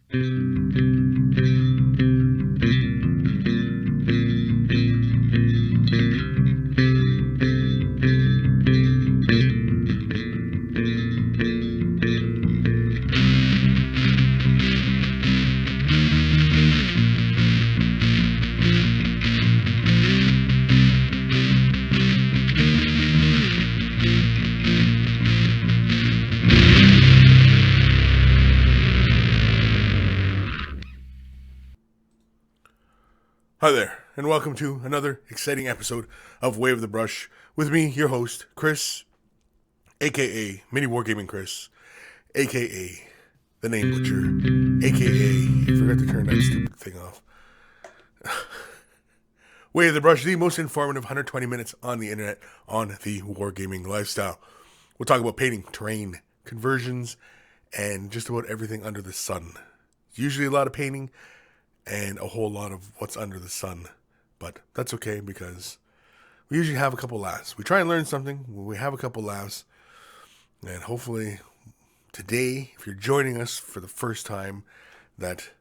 Hi there, and welcome to another exciting episode of Way of the Brush with me, your host, Kris, aka Mini Wargaming Kris, aka the Name Butcher, aka, I forgot to turn that stupid thing off. Way of the Brush, the most informative 120 minutes on the internet on the wargaming lifestyle. We'll talk about painting, terrain, conversions, and just about everything under the sun. Usually a lot of painting and a whole lot of what's under the sun. But that's okay because we usually have a couple laughs. We try and learn something, we have a couple laughs, and hopefully today, if you're joining us for the first time, that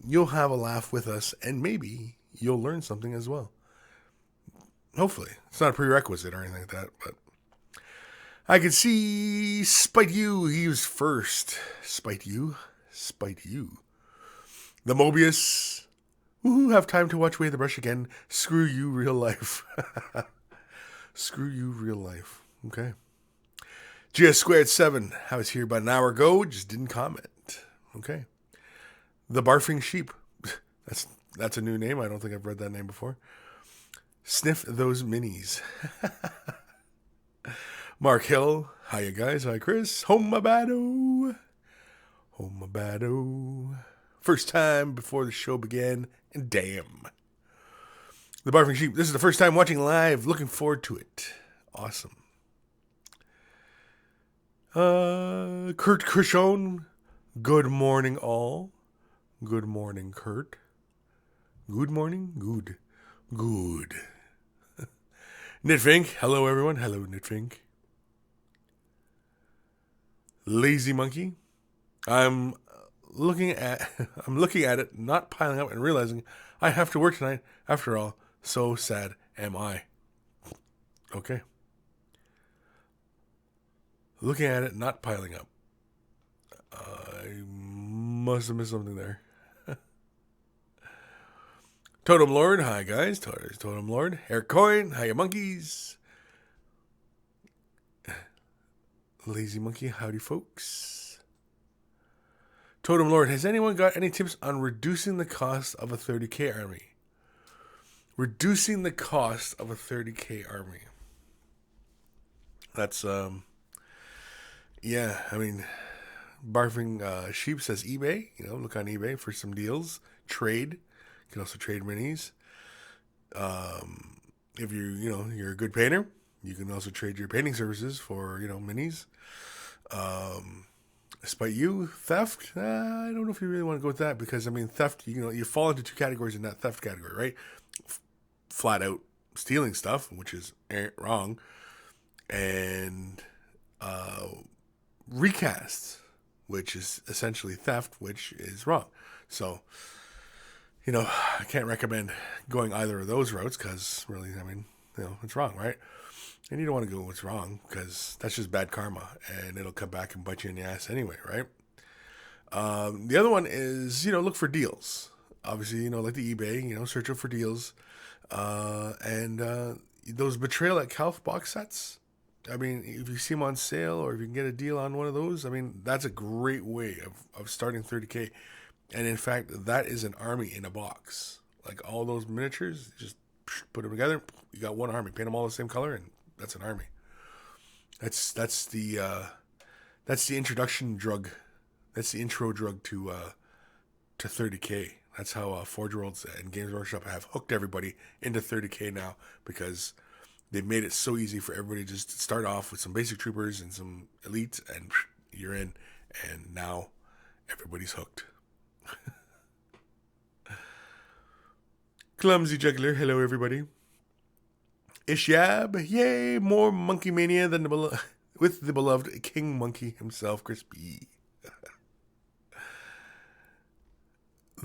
you'll have a laugh with us and maybe you'll learn something as well. Hopefully. It's not a prerequisite or anything like that, but I can see Spite You, he was first. Spite You. The Mobius, who have time to watch Way of the Brush again. Screw you, real life. Screw you, real life. Okay. GS Squared 7, I was here about an hour ago, just didn't comment. Okay. The Barfing Sheep, that's a new name. I don't think I've read that name before. Sniff those minis. Mark Hill, hiya guys, hi Kris. Home Mabado. First time before the show began, and damn. The Barfing Sheep, this is the first time watching live. Looking forward to it. Awesome. Kurt Krishon, good morning all. Good morning, Kurt. Good morning? Good. Knitfink, hello everyone. Hello, Knitfink. Lazy Monkey, I'm looking at it, not piling up and realizing I have to work tonight. After all, so sad am I. Okay. Looking at it, not piling up. I must have missed something there. Totem Lord, hi guys. Totem Lord. Eric Coin, hiya monkeys. Lazy Monkey, howdy folks. Totem Lord, has anyone got any tips on reducing the cost of a 30k army? Reducing the cost of a 30k army. That's, yeah, I mean, Barfing Sheep says eBay. Look on eBay for some deals. Trade. You can also trade minis. If you're a good painter, you can also trade your painting services for, minis. Despite you, theft, I don't know if you really want to go with that because, theft, you fall into two categories in that theft category, right? Flat out stealing stuff, which is wrong, and recasts, which is essentially theft, which is wrong. So, I can't recommend going either of those routes because really, it's wrong, right? And you don't want to go what's wrong because that's just bad karma and it'll come back and bite you in the ass anyway, right? The other one is, look for deals. Obviously, like the eBay, search out for deals. And those Betrayal at Calf box sets, if you see them on sale or if you can get a deal on one of those, that's a great way of starting 30K. And in fact, that is an army in a box. Like all those miniatures, just put them together. You got one army. Paint them all the same color, and that's an army. That's the introduction drug. That's the intro drug to 30K. That's how Forge Worlds and Games Workshop have hooked everybody into 30K now because they've made it so easy for everybody just to start off with some basic troopers and some elites, and you're in. And now everybody's hooked. Clumsy Juggler, hello everybody. Ishyab, yay, more monkey mania than with the beloved King Monkey himself, Kris B.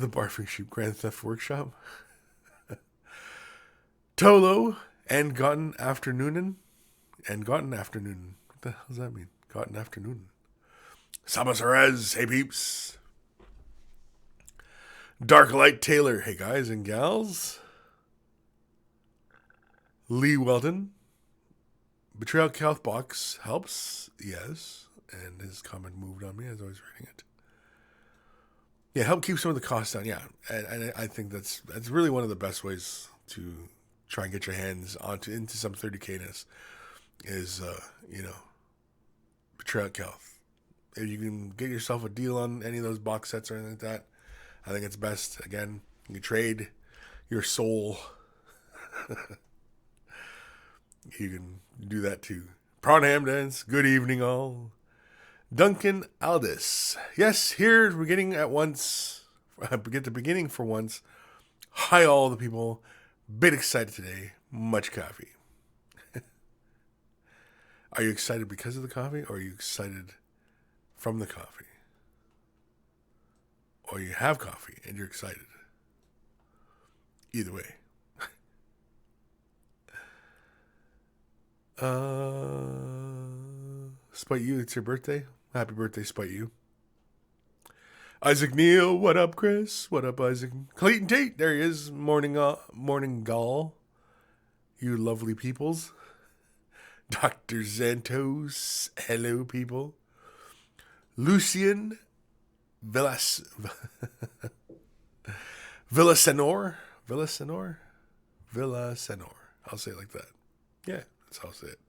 The Barfing Sheep Grand Theft Workshop. Tolo and Gotten Afternoonen. And Gotten Afternoonen. What the hell does that mean? Gotten Afternoonen. Sabasares, hey peeps. Dark Light Taylor, hey guys and gals. Lee Weldon. Betrayal Couth Box helps, yes. And his comment moved on me as I was reading it. Yeah, help keep some of the costs down. Yeah, and I think that's really one of the best ways to try and get your hands into some 30K-ness is, Betrayal Couth. If you can get yourself a deal on any of those box sets or anything like that, I think it's best. Again, you can trade your soul. You can do that too. Prawn Ham Dance, good evening all. Duncan Aldis. Yes, here we're getting at once. Get the beginning for once. Hi all the people. Bit excited today. Much coffee. Are you excited because of the coffee, or are you excited from the coffee? Or you have coffee and you're excited? Either way. Spite you, it's your birthday. Happy birthday, Spite you. Isaac Neal, what up, Chris? What up, Isaac? Clayton Tate, there he is. Morning gall. You lovely peoples. Dr. Zantos, hello, people. Lucian Villasenor. I'll say it like that. Yeah, that's how I'll say it.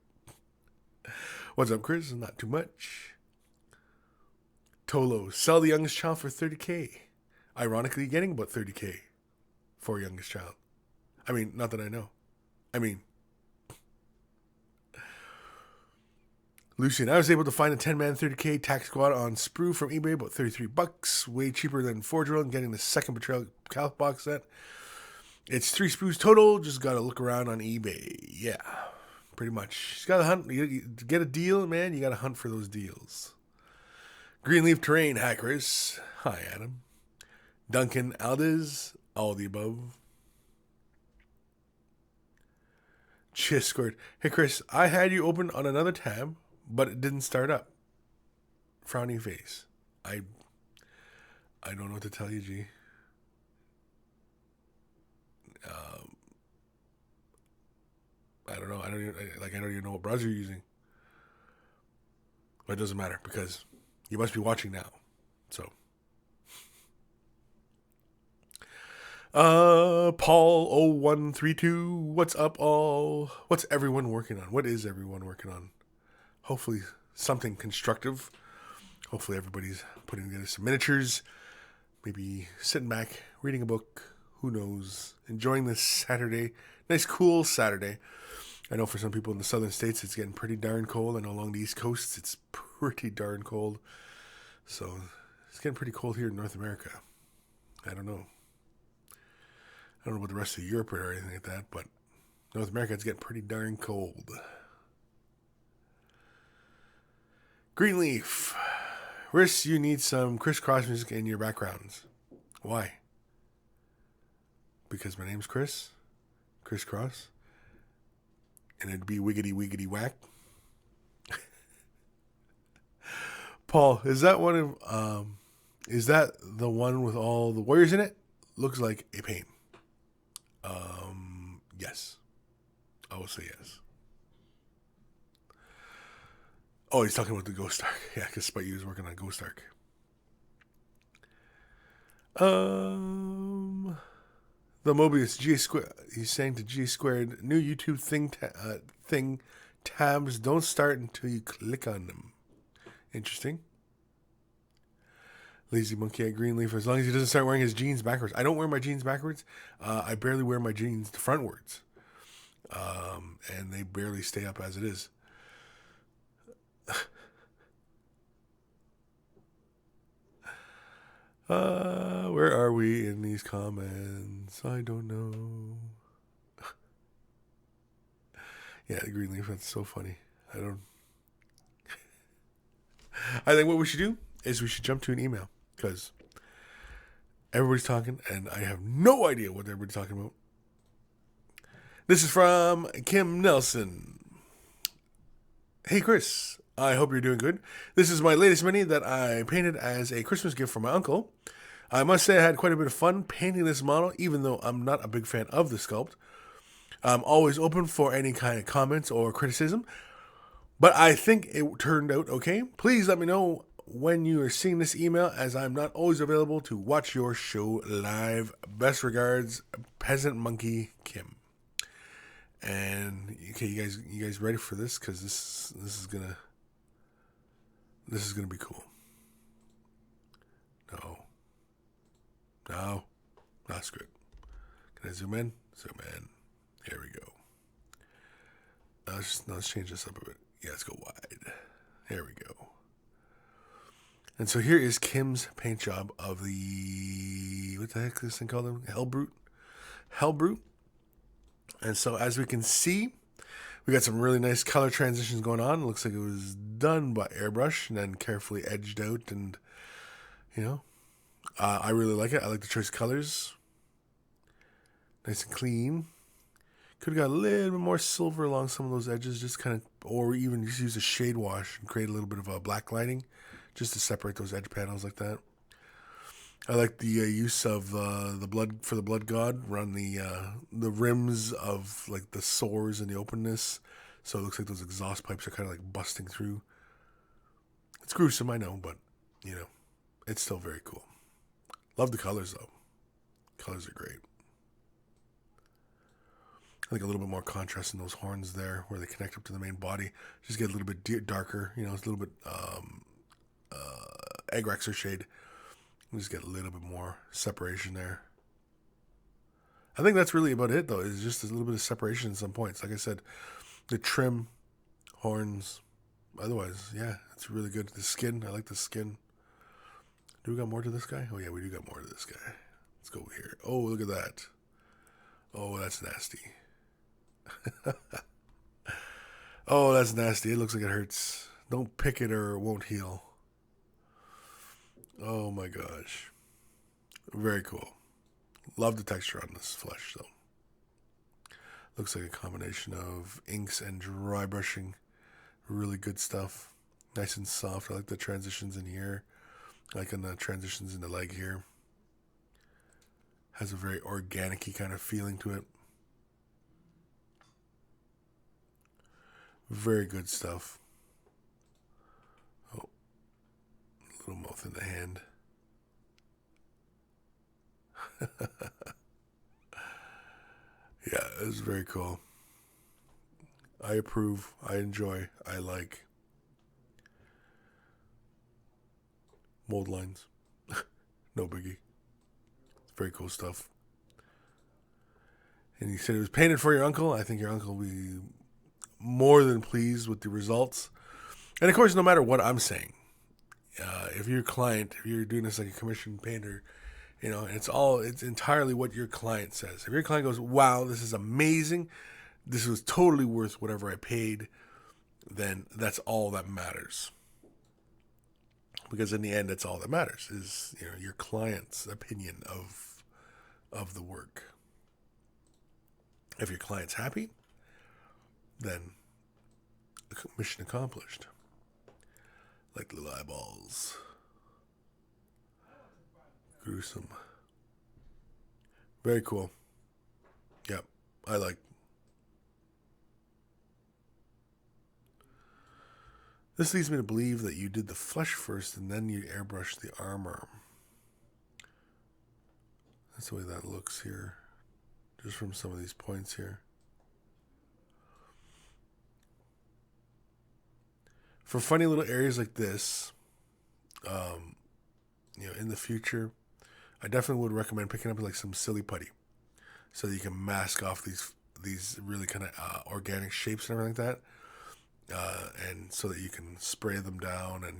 What's up, Chris? Not too much. Tolo, sell the youngest child for 30K. Ironically, getting about 30K for youngest child. I mean, not that I know. I mean, Lucian, I was able to find a 10-man 30K tax squad on Sprue from eBay, about $33, way cheaper than Forge World, and getting the second Betrayal Couth box set. It's 3 Sprues total, just gotta look around on eBay. Yeah, pretty much. Just gotta hunt, to get a deal, man, you gotta hunt for those deals. Greenleaf Terrain, Hackers. Hi, Adam. Duncan Aldez, all the above. Chiss scored. Hey, Chris, I had you open on another tab, but it didn't start up. Frowny face. I don't know what to tell you, G. I don't know. I don't even know what browser you're using. But it doesn't matter because you must be watching now. So. Paul 0132. What's up, all? What's everyone working on? What is everyone working on? Hopefully something constructive. Hopefully everybody's putting together some miniatures. Maybe sitting back, reading a book. Who knows? Enjoying this Saturday. Nice, cool Saturday. I know for some people in the southern states, it's getting pretty darn cold. I know along the East Coast, it's pretty darn cold. So it's getting pretty cold here in North America. I don't know. I don't know about the rest of Europe or anything like that, but North America, it's getting pretty darn cold. Greenleaf. Riss, you need some crisscross music in your backgrounds. Why? Because my name's Chris. Crisscross. And it'd be wiggity wiggity whack. Paul, is that one of is that the one with all the warriors in it? Looks like a pain. Yes. I will say yes. Oh, he's talking about the Ghost Ark. Yeah, because Spite is working on Ghost Ark. The Mobius G squared. He's saying to G squared, new YouTube thing tabs don't start until you click on them. Interesting. Lazy Monkey at Greenleaf. As long as he doesn't start wearing his jeans backwards. I don't wear my jeans backwards. I barely wear my jeans frontwards. And they barely stay up as it is. Where are we in these comments? I don't know. Yeah, the Greenleaf, that's so funny. I think what we should do is we should jump to an email because Everybody's talking, and I have no idea what everybody's talking about. This is from Kim Nelson. Hey, Kris. I hope you're doing good. This is my latest mini that I painted as a Christmas gift for my uncle. I must say I had quite a bit of fun painting this model, even though I'm not a big fan of the sculpt. I'm always open for any kind of comments or criticism, but I think it turned out okay. Please let me know when you are seeing this email, as I'm not always available to watch your show live. Best regards, Peasant Monkey Kim. And okay, you guys ready for this? Because this is gonna be cool. No, that's good. Can I zoom in? Zoom in. Here we go. Let's change this up a bit. Yeah, let's go wide. There we go. And so here is Kim's paint job of the, what the heck is this thing called? Hellbrute. And so as we can see, we got some really nice color transitions going on. It looks like it was done by airbrush and then carefully edged out, and I really like it. I like the choice colors. Nice and clean. Could have got a little bit more silver along some of those edges, just kind of, or even just use a shade wash and create a little bit of a black lighting, just to separate those edge panels like that. I like the use of the blood god around the rims of like the sores and the openness, so it looks like those exhaust pipes are kind of like busting through. It's gruesome, I know, but it's still very cool. Love the colors though. Colors are great. I think a little bit more contrast in those horns there, where they connect up to the main body. Just get a little bit darker. It's a little bit egg rexer shade. Just get a little bit more separation there. I think that's really about it, though. It's just a little bit of separation in some points. Like I said, the trim, horns. Otherwise, yeah, it's really good. The skin, I like the skin. Do we got more to this guy? Oh, yeah, we do got more to this guy. Let's go here. Oh, look at that. Oh, that's nasty. Oh, that's nasty. It looks like it hurts. Don't pick it or it won't heal. Oh my gosh. Very cool. Love the texture on this flesh though. Looks like a combination of inks and dry brushing. Really good stuff. Nice and soft. I like the transitions in here. I like the transitions in the leg here. Has a very organic-y kind of feeling to it. Very good stuff. Oh, little mouth in the hand. Yeah, it's very cool. I approve. I enjoy. I like. Mold lines. No biggie. It's very cool stuff. And you said it was painted for your uncle. I think your uncle will be more than pleased with the results. And of course, no matter what I'm saying, if you're a client, if you're doing this like a commissioned painter, it's entirely what your client says. If your client goes, wow, this is amazing, this was totally worth whatever I paid, then that's all that matters. Because in the end, that's all that matters is your client's opinion of the work. If your client's happy, then mission accomplished. Like little eyeballs. Gruesome. Very cool. Yep, I like. This leads me to believe that you did the flesh first and then you airbrushed the armor. That's the way that looks here. Just from some of these points here. For funny little areas like this, in the future, I definitely would recommend picking up like some silly putty, so that you can mask off these really kind of organic shapes and everything like that, and so that you can spray them down and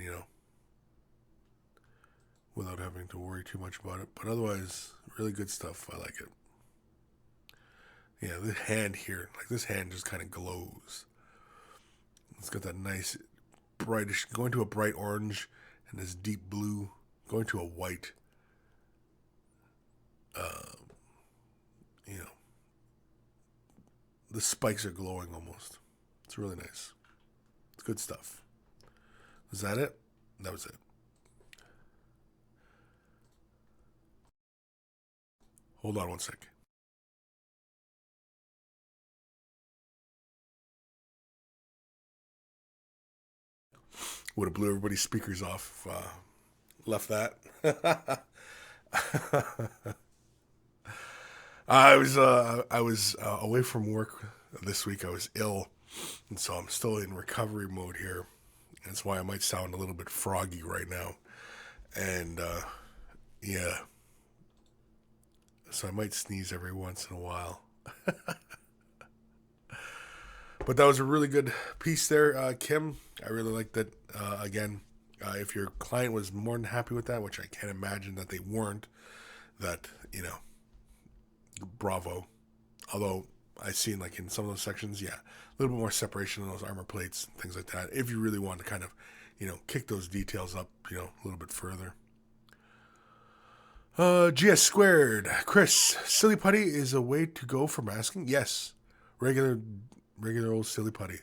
without having to worry too much about it. But otherwise, really good stuff. I like it. Yeah, the hand here, like this hand just kind of glows. It's got that nice brightish, going to a bright orange and this deep blue, going to a white. You know, the spikes are glowing almost. It's really nice. It's good stuff. Was that it? That was it. Hold on one sec. Would have blew everybody's speakers off if left that. I was away from work this week. I was ill, and so I'm still in recovery mode here. That's why I might sound a little bit froggy right now. And yeah, so I might sneeze every once in a while. But that was a really good piece there, Kim. I really like that. Again, if your client was more than happy with that, which I can't imagine that they weren't, that, bravo. Although I've seen, like, in some of those sections, yeah, a little bit more separation in those armor plates and things like that. If you really want to kind of, kick those details up, a little bit further. GS squared. Kris, silly putty is a way to go for masking? Yes. Regular old silly putty.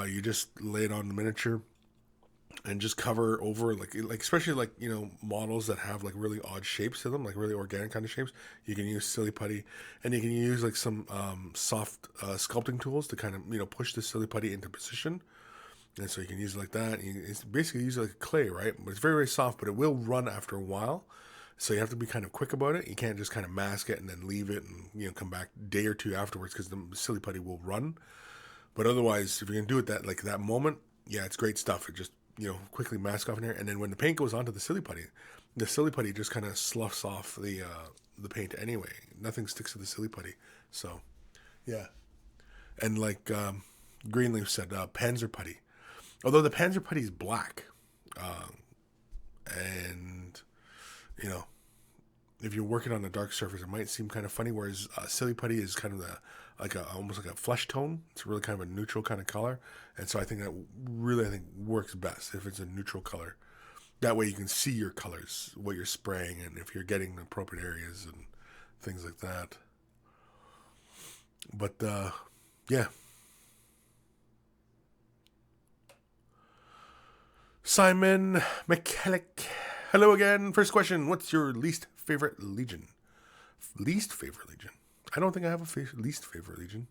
You just lay it on the miniature and just cover over, like especially like models that have like really odd shapes to them, like really organic kind of shapes. You can use silly putty, and you can use like some soft sculpting tools to kind of push the silly putty into position. And so you can use it like that. It's basically use it like clay, right? But it's very, very soft, but it will run after a while. So you have to be kind of quick about it. You can't just kind of mask it and then leave it and come back a day or two afterwards, because the silly putty will run. But otherwise, if you're gonna do it that moment, yeah, it's great stuff. It just quickly mask off in here, and then when the paint goes onto the silly putty just kind of sloughs off the paint anyway. Nothing sticks to the silly putty. So yeah, and like Greenleaf said, Panzer putty. Although the Panzer putty is black, and if you're working on a dark surface, it might seem kind of funny. Whereas silly putty is kind of almost like a flesh tone. It's really kind of a neutral kind of color, and so I think that really works best if it's a neutral color. That way you can see your colors, what you're spraying, and if you're getting the appropriate areas and things like that. But yeah. Simon McKellick. Hello again. First question. What's your least favorite Legion? Least favorite Legion? I don't think I have a least favorite Legion.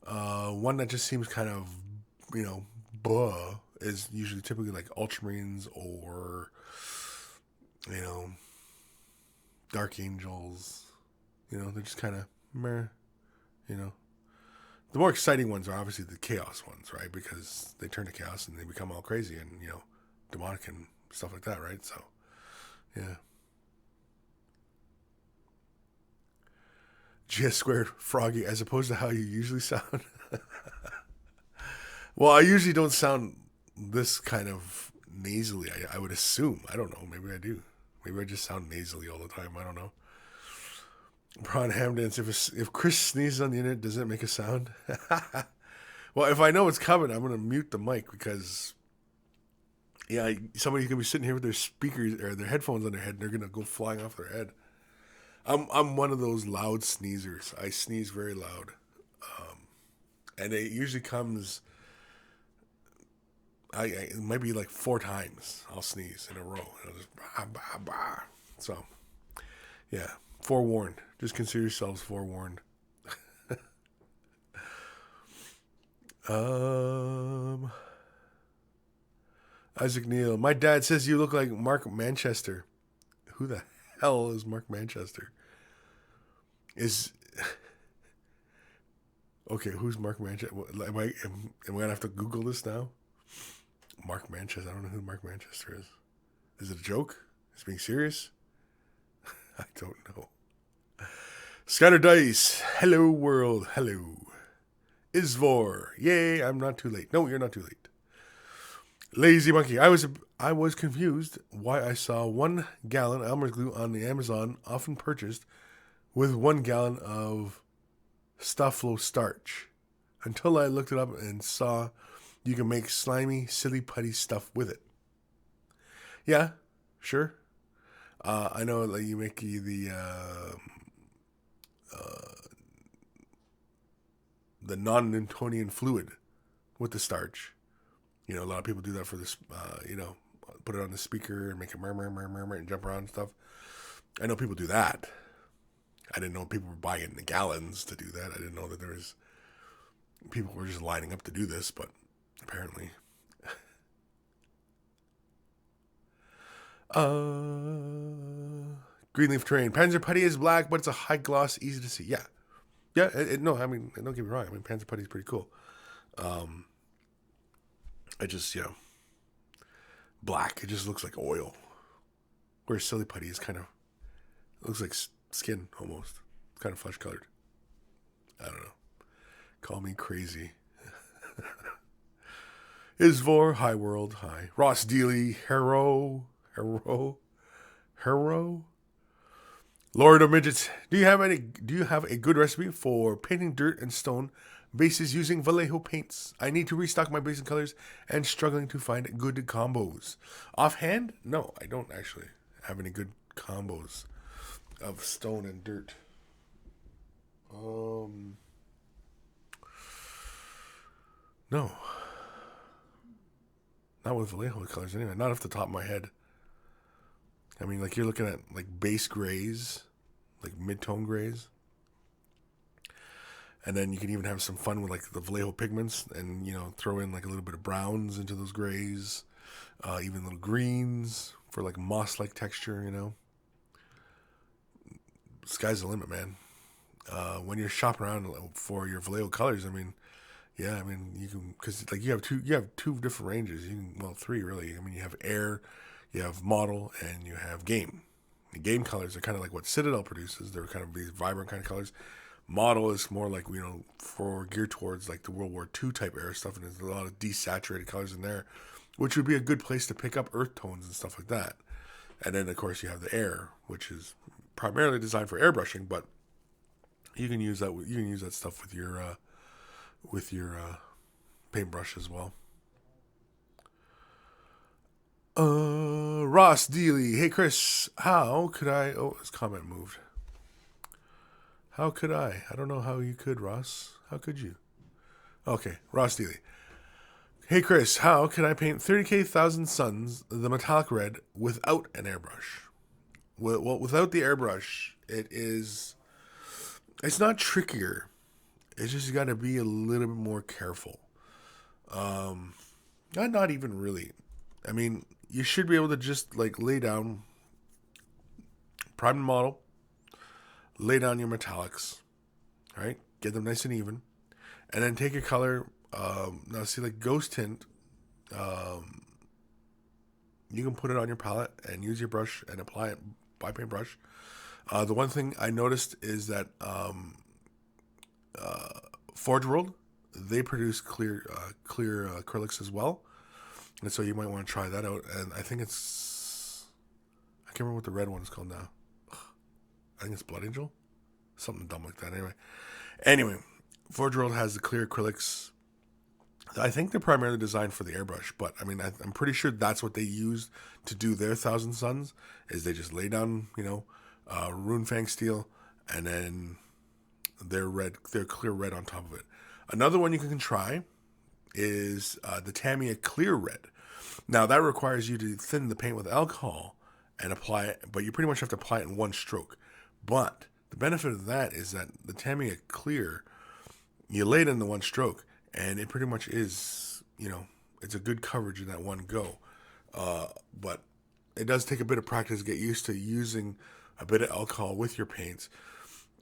One that just seems kind of, buh, is usually typically like Ultramarines or, Dark Angels. They're just kind of meh, The more exciting ones are obviously the Chaos ones, right? Because they turn to Chaos and they become all crazy and, demonic and stuff like that, right? So, yeah. GS squared froggy, as opposed to how you usually sound. Well, I usually don't sound this kind of nasally. I would assume. I don't know. Maybe I do. Maybe I just sound nasally all the time. I don't know. Braun Hamdens, if Kris sneezes on the internet, does it make a sound? Well, if I know it's coming, I'm going to mute the mic, because yeah, somebody's going to be sitting here with their speakers or their headphones on their head, and they're going to go flying off their head. I'm one of those loud sneezers. I sneeze very loud, and it usually comes. It might be like 4 times I'll sneeze in a row. And I'll just bah, bah, bah. So yeah, forewarned. Just consider yourselves forewarned. Isaac Neal. My dad says you look like Mark Manchester. Who the hell is Mark Manchester? Is okay. Who's Mark Manchester? Am I gonna have to Google this now? Mark Manchester. I don't know who Mark Manchester is. Is it a joke? Is it being serious? I don't know. Scatter Dice. Hello world. Hello. Isvor. Yay! I'm not too late. No, you're not too late. Lazy Monkey. I was confused why I saw 1 gallon Elmer's glue on the Amazon, often purchased, with 1 gallon of Stufflo starch, until I looked it up and saw you can make slimy, silly putty stuff with it. Yeah, sure. I know like you make the non-Newtonian fluid with the starch. You know, a lot of people do that for this. You know, put it on the speaker and make it murmur, murmur, murmur, and jump around and stuff. I know people do that. I didn't know people were buying it in the gallons to do that. I didn't know that there was people were just lining up to do this, but apparently. Greenleaf terrain. Panzer Putty is black, but it's a high gloss, easy to see. Yeah. Yeah, no, I mean, don't get me wrong. I mean, Panzer Putty is pretty cool. I just, you know, black. It just looks like oil. Whereas Silly Putty is kind of, looks like skin almost. It's kind of flesh colored. I don't know. Call me crazy. Isvor, hi world, hi. Ross Dealey, Hero. Lord of Midgets, do you have a good recipe for painting dirt and stone bases using Vallejo paints? I need to restock my base and colors and struggling to find good combos. Offhand, no, I don't actually have any good combos of stone and dirt. No. Not with Vallejo colors anyway, not off the top of my head. I mean, like you're looking at like base grays, like mid-tone grays. And then you can even have some fun with like the Vallejo pigments and, you know, throw in like a little bit of browns into those grays, even little greens for like moss-like texture, you know. Sky's the limit, man. When you're shopping around for your Vallejo colors, I mean, yeah, I mean, you can, because like you have two different ranges. Well, three really. I mean, you have air, you have model, and you have game. The game colors are kind of like what Citadel produces. They're kind of these vibrant kind of colors. Model is more like, you know, for geared towards like the World War II type era stuff, and there's a lot of desaturated colors in there, which would be a good place to pick up earth tones and stuff like that. And then of course you have the air, which is primarily designed for airbrushing, but you can use that. You can use that stuff with your paintbrush as well. Ross Dealey. Hey, Kris, how could I... Oh, his comment moved. How could I? I don't know how you could, Ross. How could you? Okay, Ross Dealey. Hey, Kris, how can I paint 30K Thousand Suns the metallic red without an airbrush? Well, without the airbrush, it's not trickier. It's just you got to be a little bit more careful. Not even really. I mean, you should be able to just like lay down, prime the model, lay down your metallics, all right? Get them nice and even, and then take your color. Now, see, like ghost tint, you can put it on your palette and use your brush and apply it by paintbrush. The one thing I noticed is that Forge World, they produce clear acrylics as well. And so you might want to try that out. And I think I can't remember what the red one is called now. I think it's Blood Angel. Something dumb like that. Anyway, Forge World has the clear acrylics. I think they're primarily designed for the airbrush, but I mean, I'm pretty sure that's what they used to do their Thousand Suns, is they just lay down, you know, Runefang steel, and then their clear red on top of it. Another one you can try is the Tamiya Clear Red. Now, that requires you to thin the paint with alcohol and apply it, but you pretty much have to apply it in one stroke. But the benefit of that is that the Tamiya Clear, you lay it in the one stroke, and it pretty much is, you know, it's a good coverage in that one go. But it does take a bit of practice to get used to using a bit of alcohol with your paints.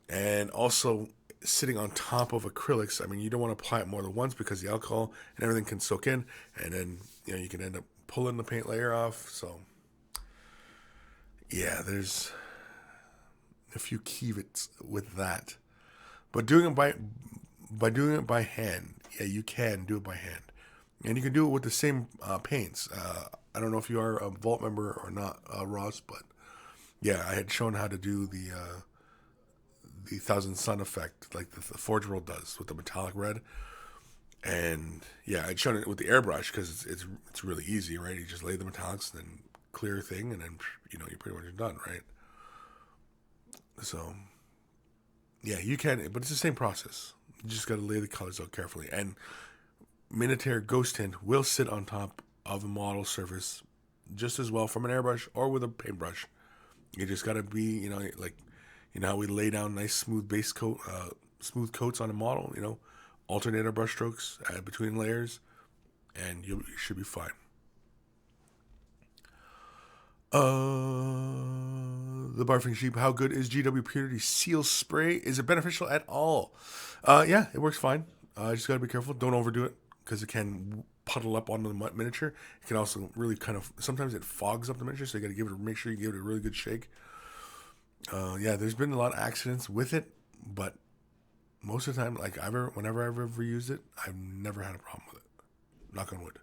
And also sitting on top of acrylics. I mean, you don't want to apply it more than once because the alcohol and everything can soak in, and then, you know, you can end up pulling the paint layer off. So yeah, there's a few caveats with that. But doing it doing it by hand, yeah, you can do it by hand, and you can do it with the same paints. I don't know if you are a Vault member or not, Ross, but yeah, I had shown how to do the Thousand Sun effect, like the Forge World does with the metallic red. And yeah, I'd shown it with the airbrush because it's really easy, right? You just lay the metallics and then clear thing, and then, you know, you're pretty much done, right? So, yeah, you can, but it's the same process. You just got to lay the colors out carefully. And Minotaur Ghost Tint will sit on top of a model surface just as well from an airbrush or with a paintbrush. You just got to be, you know, like, you know how we lay down nice smooth base coat, smooth coats on a model, you know, alternate our brush strokes between layers, and you should be fine. The Barfing Sheep, how good is GW Purity Seal Spray? Is it beneficial at all? Yeah, it works fine. Just gotta be careful. Don't overdo it, because it can puddle up onto the miniature. It can also really kind of, sometimes it fogs up the miniature, so you gotta make sure you give it a really good shake. Yeah, there's been a lot of accidents with it, but most of the time, like whenever I've ever used it, I've never had a problem with it. Knock on wood.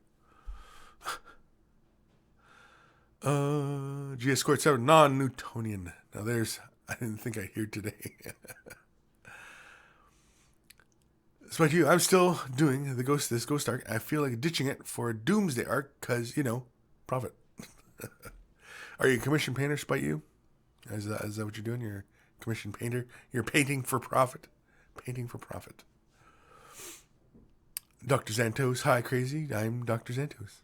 GS scored 7, non-Newtonian. Now I didn't think I'd hear today. Despite you, I'm still doing this Ghost arc. I feel like ditching it for a Doomsday arc, because, you know, profit. Are you a commission painter, spite you? Is that what you're doing? You're a commission painter? You're painting for profit. Painting for profit. Dr. Xantos, hi crazy. I'm Dr. Xantos.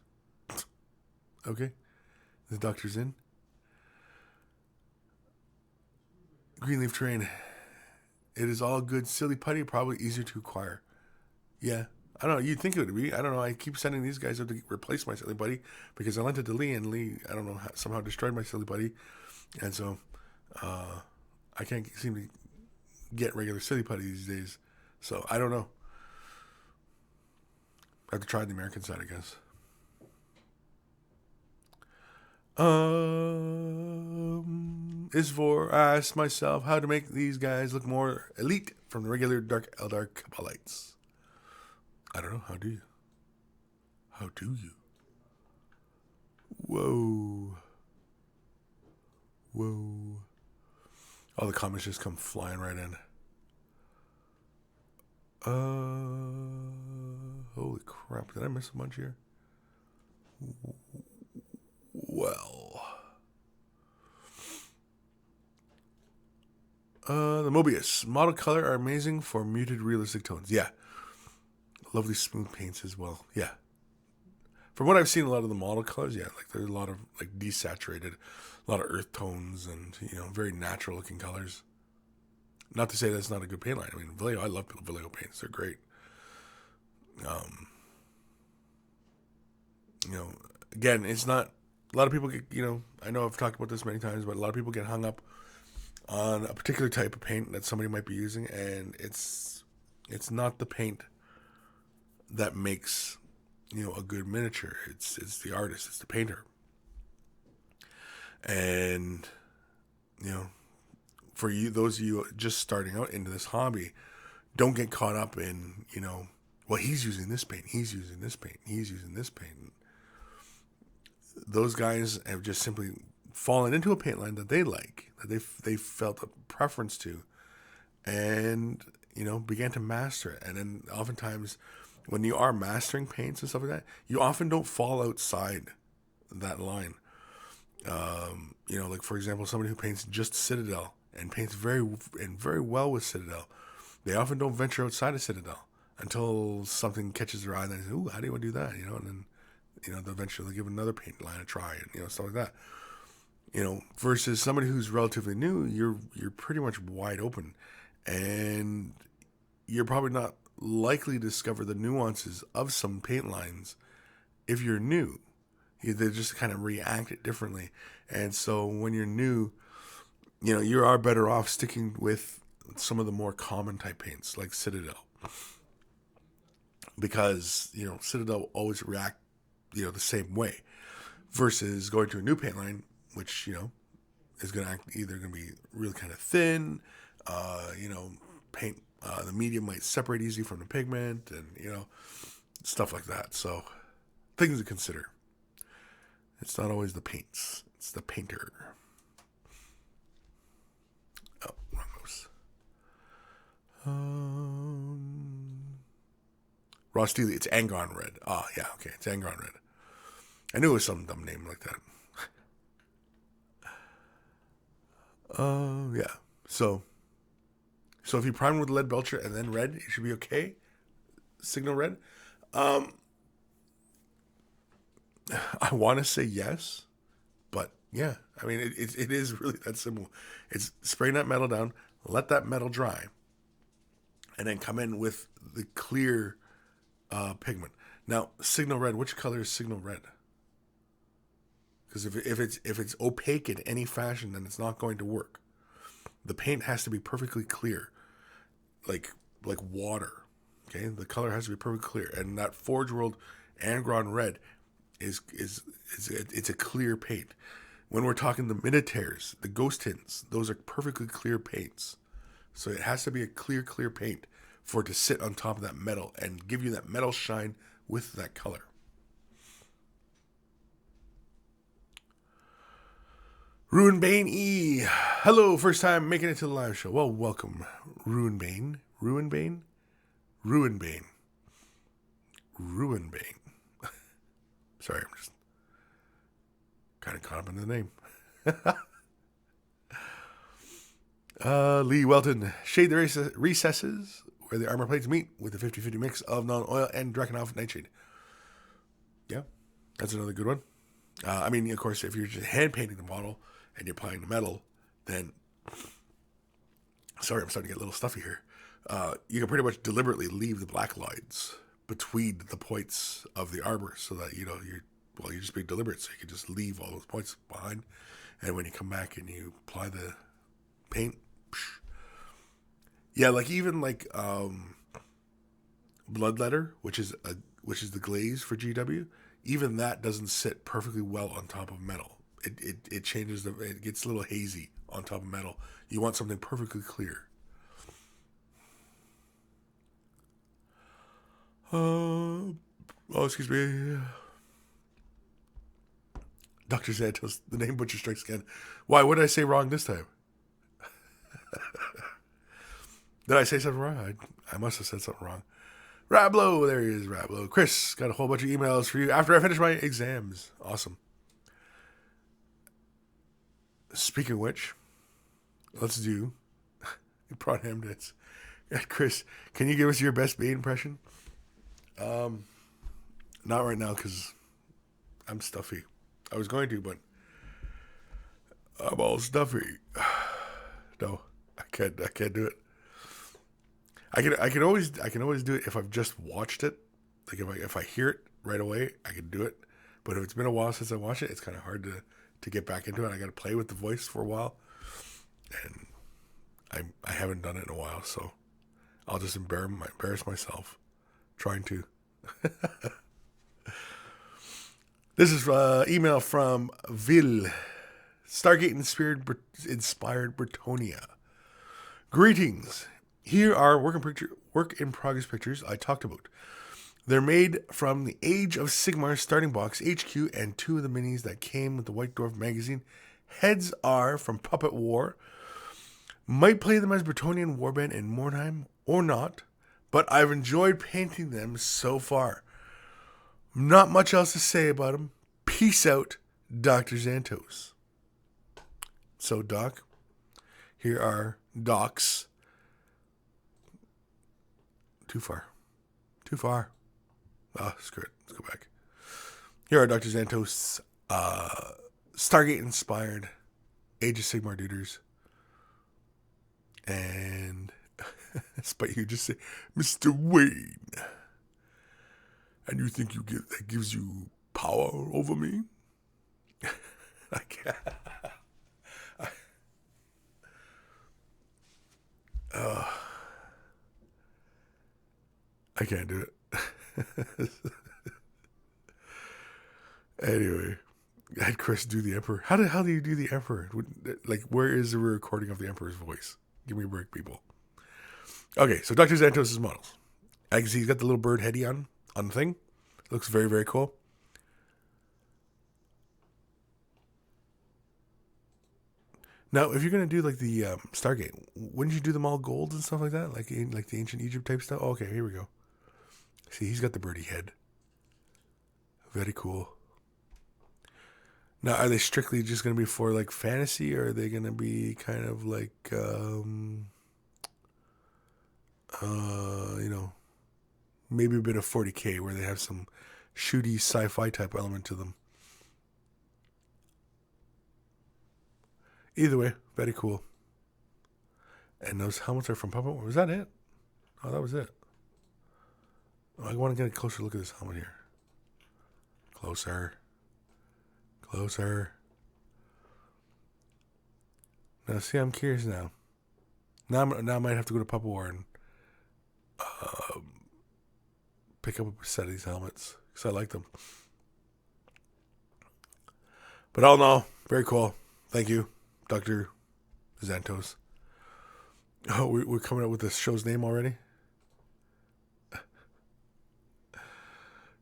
Okay. The doctor's in. Greenleaf Terrain. It is all good silly putty, probably easier to acquire. Yeah. I don't know. You'd think it would be. I don't know. I keep sending these guys up to replace my silly putty because I lent it to Lee, and Lee, I don't know, somehow destroyed my silly putty. And so I can't seem to get regular silly putty these days. So I don't know. I have to try the American side, I guess. Isvor asked myself how to make these guys look more elite from the regular Dark Eldar Cabalites. I don't know. How do you? How do you? Whoa. Whoa. All the comments just come flying right in. Holy crap. Did I miss a bunch here? Well. The Mobius. Model color are amazing for muted realistic tones. Yeah. Lovely smooth paints as well. Yeah. From what I've seen, a lot of the model colors, yeah, like there's a lot of like desaturated, a lot of earth tones, and, you know, very natural looking colors. Not to say that's not a good paint line. I mean, Vallejo, I love Vallejo paints. They're great. You know, again, it's not, a lot of people get, you know, I know I've talked about this many times, but a lot of people get hung up on a particular type of paint that somebody might be using, and it's not the paint that makes, you know, a good miniature. It's the artist, it's the painter. And, you know, for you, those of you just starting out into this hobby, don't get caught up in, you know, well, he's using this paint, he's using this paint, he's using this paint. Those guys have just simply fallen into a paint line that they like, that they felt a preference to, and, you know, began to master it. And then oftentimes, when you are mastering paints and stuff like that, you often don't fall outside that line. You know, like for example, somebody who paints just Citadel and paints very well with Citadel, they often don't venture outside of Citadel until something catches their eye and they say, "Ooh, how do you want to do that?" You know, and then, you know, they'll eventually give another paint line a try, and, you know, stuff like that. You know, versus somebody who's relatively new, you're pretty much wide open, and you're probably not likely to discover the nuances of some paint lines if you're new. They just kind of react differently. And so when you're new, you know, you are better off sticking with some of the more common type paints like Citadel, because, you know, Citadel will always react, you know, the same way, versus going to a new paint line, which, you know, is going to act either going to be really kind of thin, you know, paint, the medium might separate easy from the pigment, and, you know, stuff like that. So things to consider. It's not always the paints, it's the painter. Oh, wrong mouse. Ross Steely, it's Angron Red. Ah, yeah, okay, it's Angron Red. I knew it was some dumb name like that. Yeah. So if you prime with lead belcher and then red, it should be okay. Signal red. I want to say yes, but yeah. I mean, it is really that simple. It's spraying that metal down, let that metal dry, and then come in with the clear pigment. Now, signal red. Which color is signal red? Because if it's opaque in any fashion, then it's not going to work. The paint has to be perfectly clear, like water. Okay, the color has to be perfectly clear, and that Forge World Angron red is it's a clear paint. When we're talking the Minitaires, the Ghost Tints, those are perfectly clear paints. So it has to be a clear paint for it to sit on top of that metal and give you that metal shine with that color. Ruinbane E. Hello, first time making it to the live show. Well, welcome, Ruinbane. Ruinbane? Ruinbane. Ruinbane. Sorry, I'm just kind of caught up in the name. Lee Welton. Shade the recesses where the armor plates meet with the 50-50 mix of non-oil and Drakenhof Nightshade. Yeah, that's another good one. I mean, of course, if you're just hand painting the model and you're applying the metal, then... Sorry, I'm starting to get a little stuffy here. You can pretty much deliberately leave the black lines between the points of the armor so that, you're just being deliberate, so you can just leave all those points behind. And when you come back and you apply the paint, yeah, like even like Bloodletter, which is the glaze for GW, even that doesn't sit perfectly well on top of metal. It changes it gets a little hazy on top of metal. You want something perfectly clear. Excuse me. Dr. Santos, the name Butcher strikes again. Why? What did I say wrong this time? Did I say something wrong? I must have said something wrong. Rablo, there he is, Rablo. Kris, got a whole bunch of emails for you after I finish my exams. Awesome. Speaking of which, let's do Prawn Ham Dance. Kris, can you give us your best Bane impression? Not right now because I'm stuffy. I was going to, but I'm all stuffy. No, I can't do it. I can always do it if I've just watched it. Like if I hear it right away, I can do it. But if it's been a while since I watched it, it's kind of hard to get back into it. I got to play with the voice for a while, and I haven't done it in a while, so I'll just embarrass myself trying to. This is email from Vil, Stargate inspired Bretonia. Greetings. Here are work in progress pictures I talked about. They're made from the Age of Sigmar starting box HQ and 2 of the minis that came with the White Dwarf magazine. Heads are from Puppet War. Might play them as Bretonian Warband in Mordheim or not, but I've enjoyed painting them so far. Not much else to say about them. Peace out, Dr. Xantos. So, Doc, here are Doc's. Too far. Oh, screw it. Let's go back. Here are Dr. Xantos' Stargate-inspired Age of Sigmar duders. And but you just say, Mr. Wayne. And you think that gives you power over me? I can't. I can't do it. Anyway, I had Kris do the Emperor. How the hell do you do the Emperor? Like, where is the recording of the Emperor's voice? Give me a break, people. Okay, so Dr. Xantos' models. I can see he's got the little bird heady on the thing. Looks very, very cool. Now, if you're gonna do like the Stargate, wouldn't you do them all gold and stuff like that, like the ancient Egypt type stuff? Oh, okay, here we go. See, he's got the birdie head. Very cool. Now, are they strictly just going to be for like fantasy, or are they going to be kind of like, you know, maybe a bit of 40K where they have some shooty sci-fi type element to them? Either way, very cool. And those helmets are from Papa. Was that it? Oh, that was it. Oh, I want to get a closer look at this helmet here. Closer. Closer. Now, see, I'm curious now. Now I might have to go to Papa War and pick up a set of these helmets because I like them. But all in all, very cool. Thank you, Dr. Xantos. Oh, we're coming up with the show's name already?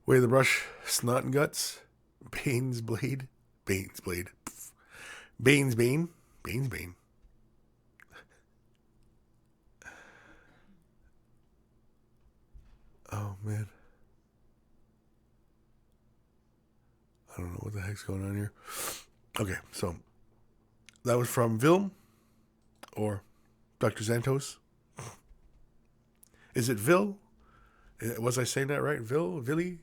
Way of the Brush, Snot and Guts, Bane's Blade, Bane's Blade, Bane's Bane, Bane's Bane. Oh, man. I don't know what the heck's going on here. Okay, so that was from Vilm or Dr. Xantos. Is it Vil? Was I saying that right? Vil? Villy?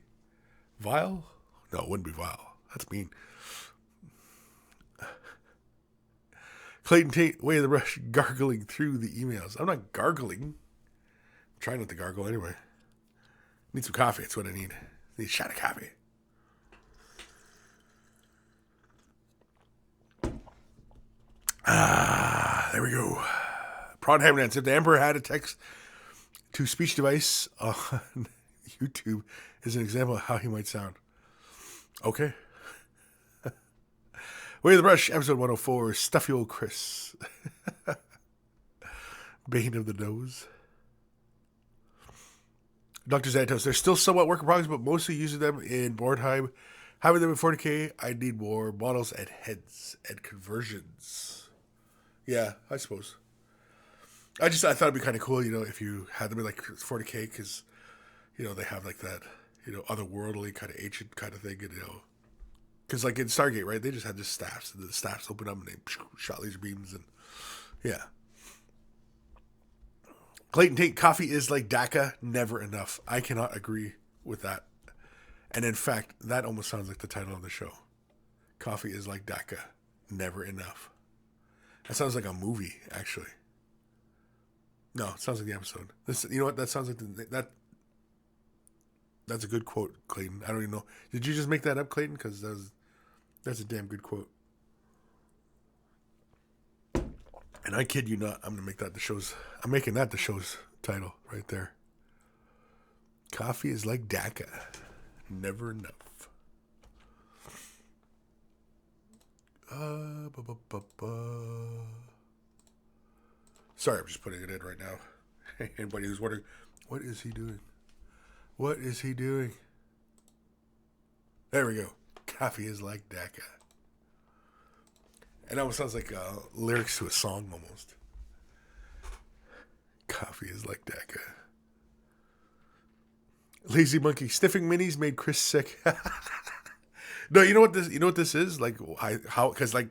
Vile? No, it wouldn't be Vile. That's mean. Clayton Tate, Way of the Brush, gargling through the emails. I'm not gargling. I'm trying not to gargle anyway. Need some coffee. That's what I need. Need a shot of coffee. There we go. Prawn Hamnance. If the Emperor had a text to speech device on YouTube, is an example of how he might sound. Okay. Way of the Brush, episode 104, Stuffy Old Kris. Bane of the Nose. Dr. Xantos, they're still somewhat work in progress, but mostly using them in Bornheim. Having them in 40K, I need more models and heads and conversions. Yeah, I suppose. I thought it'd be kind of cool, you know, if you had them in like 40K, because, you know, they have like that, you know, otherworldly kind of ancient kind of thing, and, you know, because like in Stargate, right, they just had the staffs, and the staffs open up and they shot laser beams, and yeah. Clayton Tate, coffee is like dakka, never enough. I cannot agree with that. And in fact, that almost sounds like the title of the show. Coffee is like dakka, never enough. That sounds like a movie, actually. No, it sounds like the episode. This, you know what? That sounds like that's a good quote, Clayton. I don't even know. Did you just make that up, Clayton? Because that's a damn good quote. And I kid you not, I'm making that the show's title right there. Coffee is like dakka, never enough. Sorry, I'm just putting it in right now. Anybody who's wondering, what is he doing? What is he doing? There we go. Coffee is like dakka. It almost sounds like lyrics to a song almost. Coffee is like dakka. Lazy Monkey, sniffing minis made Kris sick. No, you know what this is? Like because like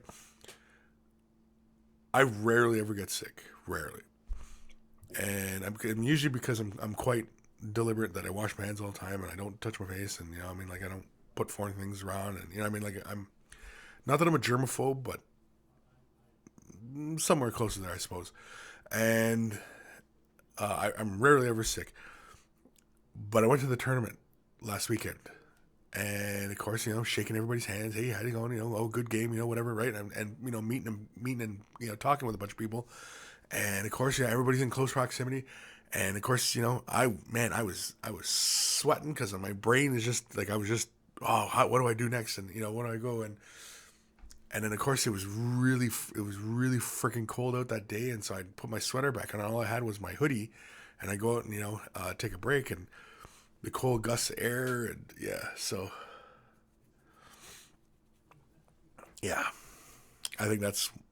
I rarely ever get sick. Rarely. And I'm usually because I'm quite deliberate that I wash my hands all the time and I don't touch my face, and you know, I mean, like, I don't put foreign things around, and you know, I mean, like, I'm not that I'm a germaphobe, but somewhere close to there, I suppose. And I'm rarely ever sick. But I went to the tournament last weekend, and of course, you know, shaking everybody's hands. Hey, how you going? You know, oh, good game. You know, whatever, right? And you know, meeting and you know, talking with a bunch of people. And of course, yeah, everybody's in close proximity. And of course, you know, I was sweating because my brain is just like, I was just, what do I do next? And you know, where do I go? And then of course it was really freaking cold out that day, and so I put my sweater back on. And all I had was my hoodie, and I go out and, you know, take a break, and the cold gusts of air, and yeah, so yeah, I think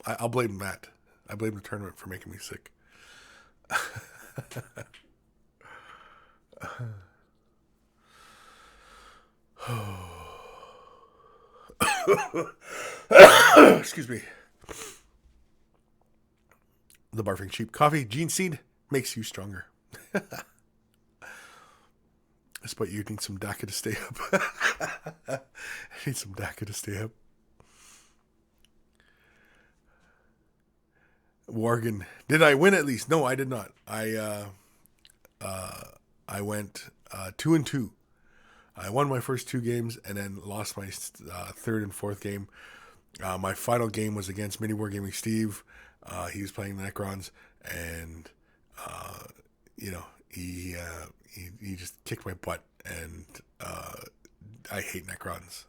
I'll blame that. I blame the tournament for making me sick. Excuse me. The Barfing Sheep coffee, gene seed, makes you stronger. But you need some dakka to stay up. I need some dakka to stay up. Worgen. Did I win at least? No, I did not. I went 2-2. I won my first 2 games and then lost my third and fourth game. My final game was against Mini Wargaming Steve. He was playing the Necrons, and he just kicked my butt, and I hate Necrons.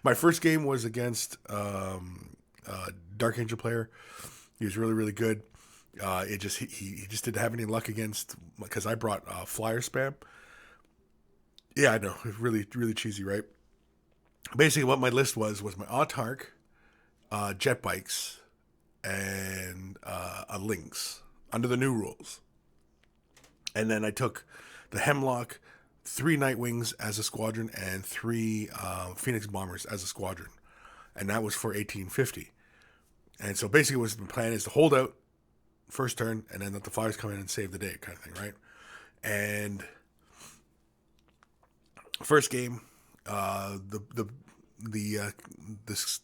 My first game was against Dark Angel player. He was really, really good. He just didn't have any luck against, because I brought flyer spam. Yeah, I know, really, really cheesy, right? Basically, what my list was my autark, jet bikes, and a lynx under the new rules. And then I took the Hemlock, 3 Nightwings as a squadron, and 3 Phoenix Bombers as a squadron. And that was for 1850. And so basically the plan is to hold out first turn, and then let the flyers come in and save the day, kind of thing, right? And first game, the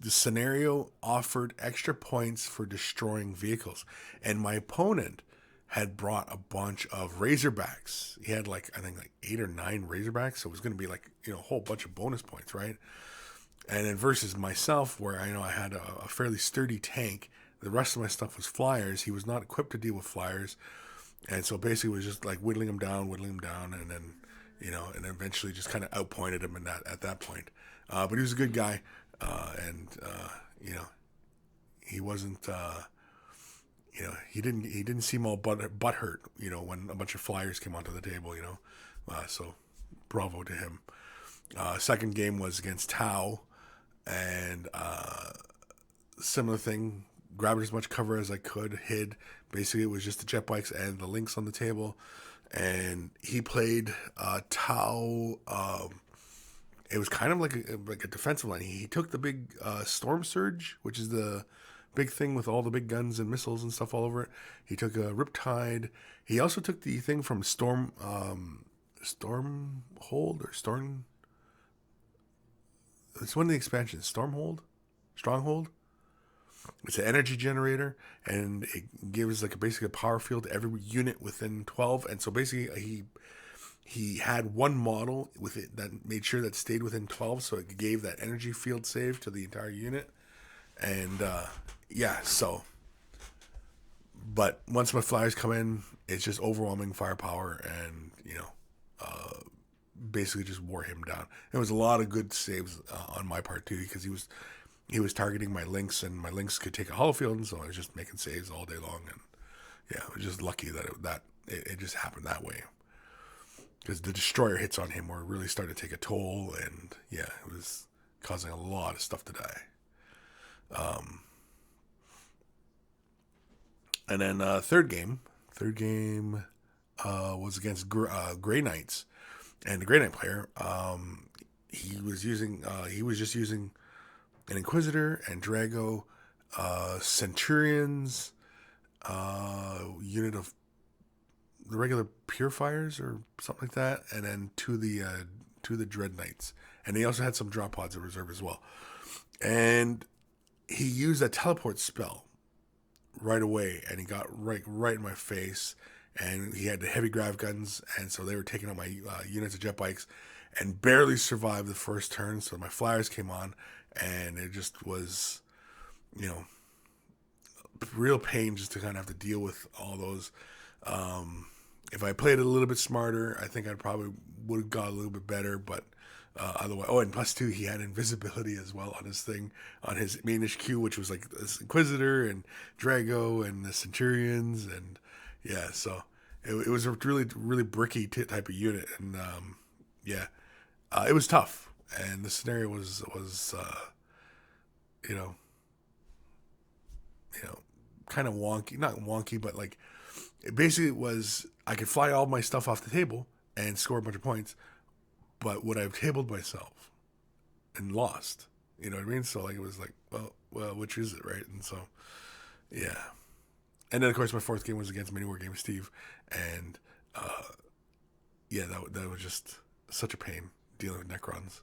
scenario offered extra points for destroying vehicles, and my opponent had brought a bunch of Razorbacks. He had I think 8 or 9 Razorbacks, so it was going to be a whole bunch of bonus points, right? And then versus myself, where I had a fairly sturdy tank. The rest of my stuff was flyers. He was not equipped to deal with flyers, and so basically it was just whittling him down, and then and eventually just kind of outpointed him at that point. But he was a good guy, and he wasn't. He didn't seem all butthurt, when a bunch of flyers came onto the table, so bravo to him. Second game was against Tau, and similar thing, grabbed as much cover as I could, hid. Basically, it was just the jet bikes and the lynx on the table, and he played Tau. It was kind of like a defensive line. He took the big Storm Surge, which is the big thing with all the big guns and missiles and stuff all over it. He took a Riptide. He also took the thing from Stormhold or Storm. It's one of the expansions. Stronghold. It's an energy generator, and it gives basically a power field to every unit within 12. And so basically, he had one model with it that made sure that stayed within 12, so it gave that energy field save to the entire unit. And but once my flyers come in, it's just overwhelming firepower, and basically just wore him down. There was a lot of good saves on my part too, because he was targeting my lynx, and my lynx could take a hollow field, and so I was just making saves all day long. And yeah, I was just lucky that it just happened that way, because the destroyer hits on him were really starting to take a toll, and yeah, it was causing a lot of stuff to die. And then third game was against Grey Knights, and the Grey Knight player, he was just using an Inquisitor and Drago, Centurions, unit of the regular Purifiers or something like that, and then to the Dread Knights, and he also had some drop pods in reserve as well, and he used a teleport spell right away, and he got right in my face, and he had the heavy grav guns, and so they were taking out my units of jet bikes, and barely survived the first turn. So my flyers came on, and it just was, real pain just to kind of have to deal with all those. If I played it a little bit smarter, I think I probably would have got a little bit better, but otherwise, and +2, he had invisibility as well on his thing, on his main HQ, which was this Inquisitor and Drago and the Centurions, and yeah, so it was a really, really bricky type of unit, and it was tough, and the scenario was kind of wonky, not wonky, but it basically was, I could fly all my stuff off the table and score a bunch of points, but would I have tabled myself and lost? You know what I mean? So like it was like, well, which is it, right? And so yeah. And then of course my fourth game was against Mini War Game Steve, and yeah, that was just such a pain dealing with Necrons.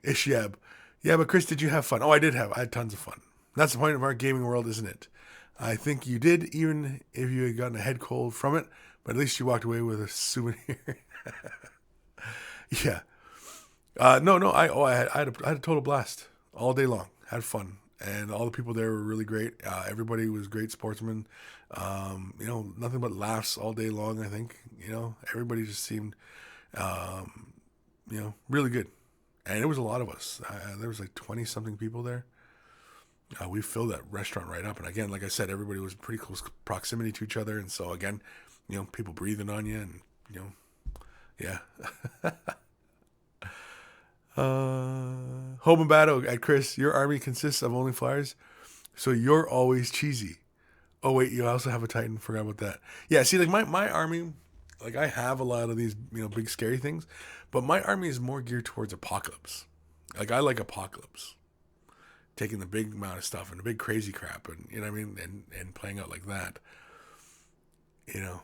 Ishiab. Yeah, but Kris, did you have fun? Oh, I had tons of fun. That's the point of our gaming world, isn't it? I think you did, even if you had gotten a head cold from it, but at least you walked away with a souvenir. Yeah. No. I had a total blast all day long. Had fun, and all the people there were really great. Everybody was great sportsmen. Nothing but laughs all day long. I think everybody just seemed really good, and it was a lot of us. There was like 20 something people there. We filled that restaurant right up, and again, like I said, everybody was pretty close proximity to each other, and so again, people breathing on you, and yeah. Home and battle at Kris. Your army consists of only flyers, so you're always cheesy. Oh wait, you also have a Titan. Forgot about that. Yeah, see, like my army, like I have a lot of these big scary things, but my army is more geared towards apocalypse. Like I like apocalypse, taking the big amount of stuff and the big crazy crap, and you know what I mean, and playing out like that. You know,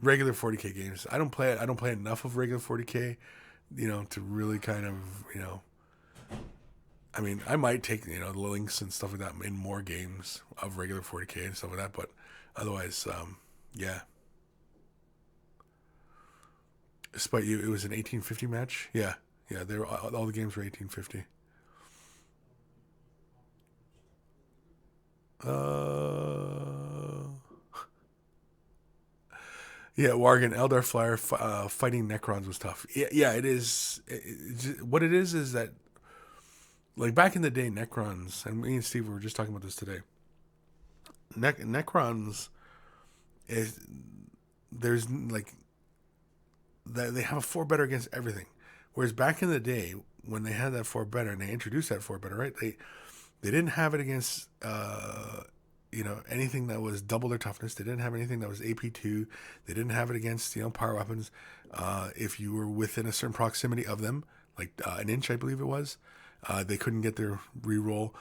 regular 40K games. I don't play it. I don't play enough of regular 40K, to really kind of, I mean, I might take, the links and stuff like that in more games of regular 40K and stuff like that, but otherwise, yeah. Despite you, it was an 1850 match. Yeah, yeah. They were all the games were 1850. Yeah, Wargan Eldar Flyer fighting Necrons was tough. Yeah, it is. What it is that like back in the day, Necrons, and me and Steve were just talking about this today. Necrons is there's like they have a four better against everything, whereas back in the day when they had that four better and they introduced that four better, right? They didn't have it against anything that was double their toughness. They didn't have anything that was AP2. They didn't have it against power weapons. If you were within a certain proximity of them, like an inch, I believe it was, they couldn't get their reroll.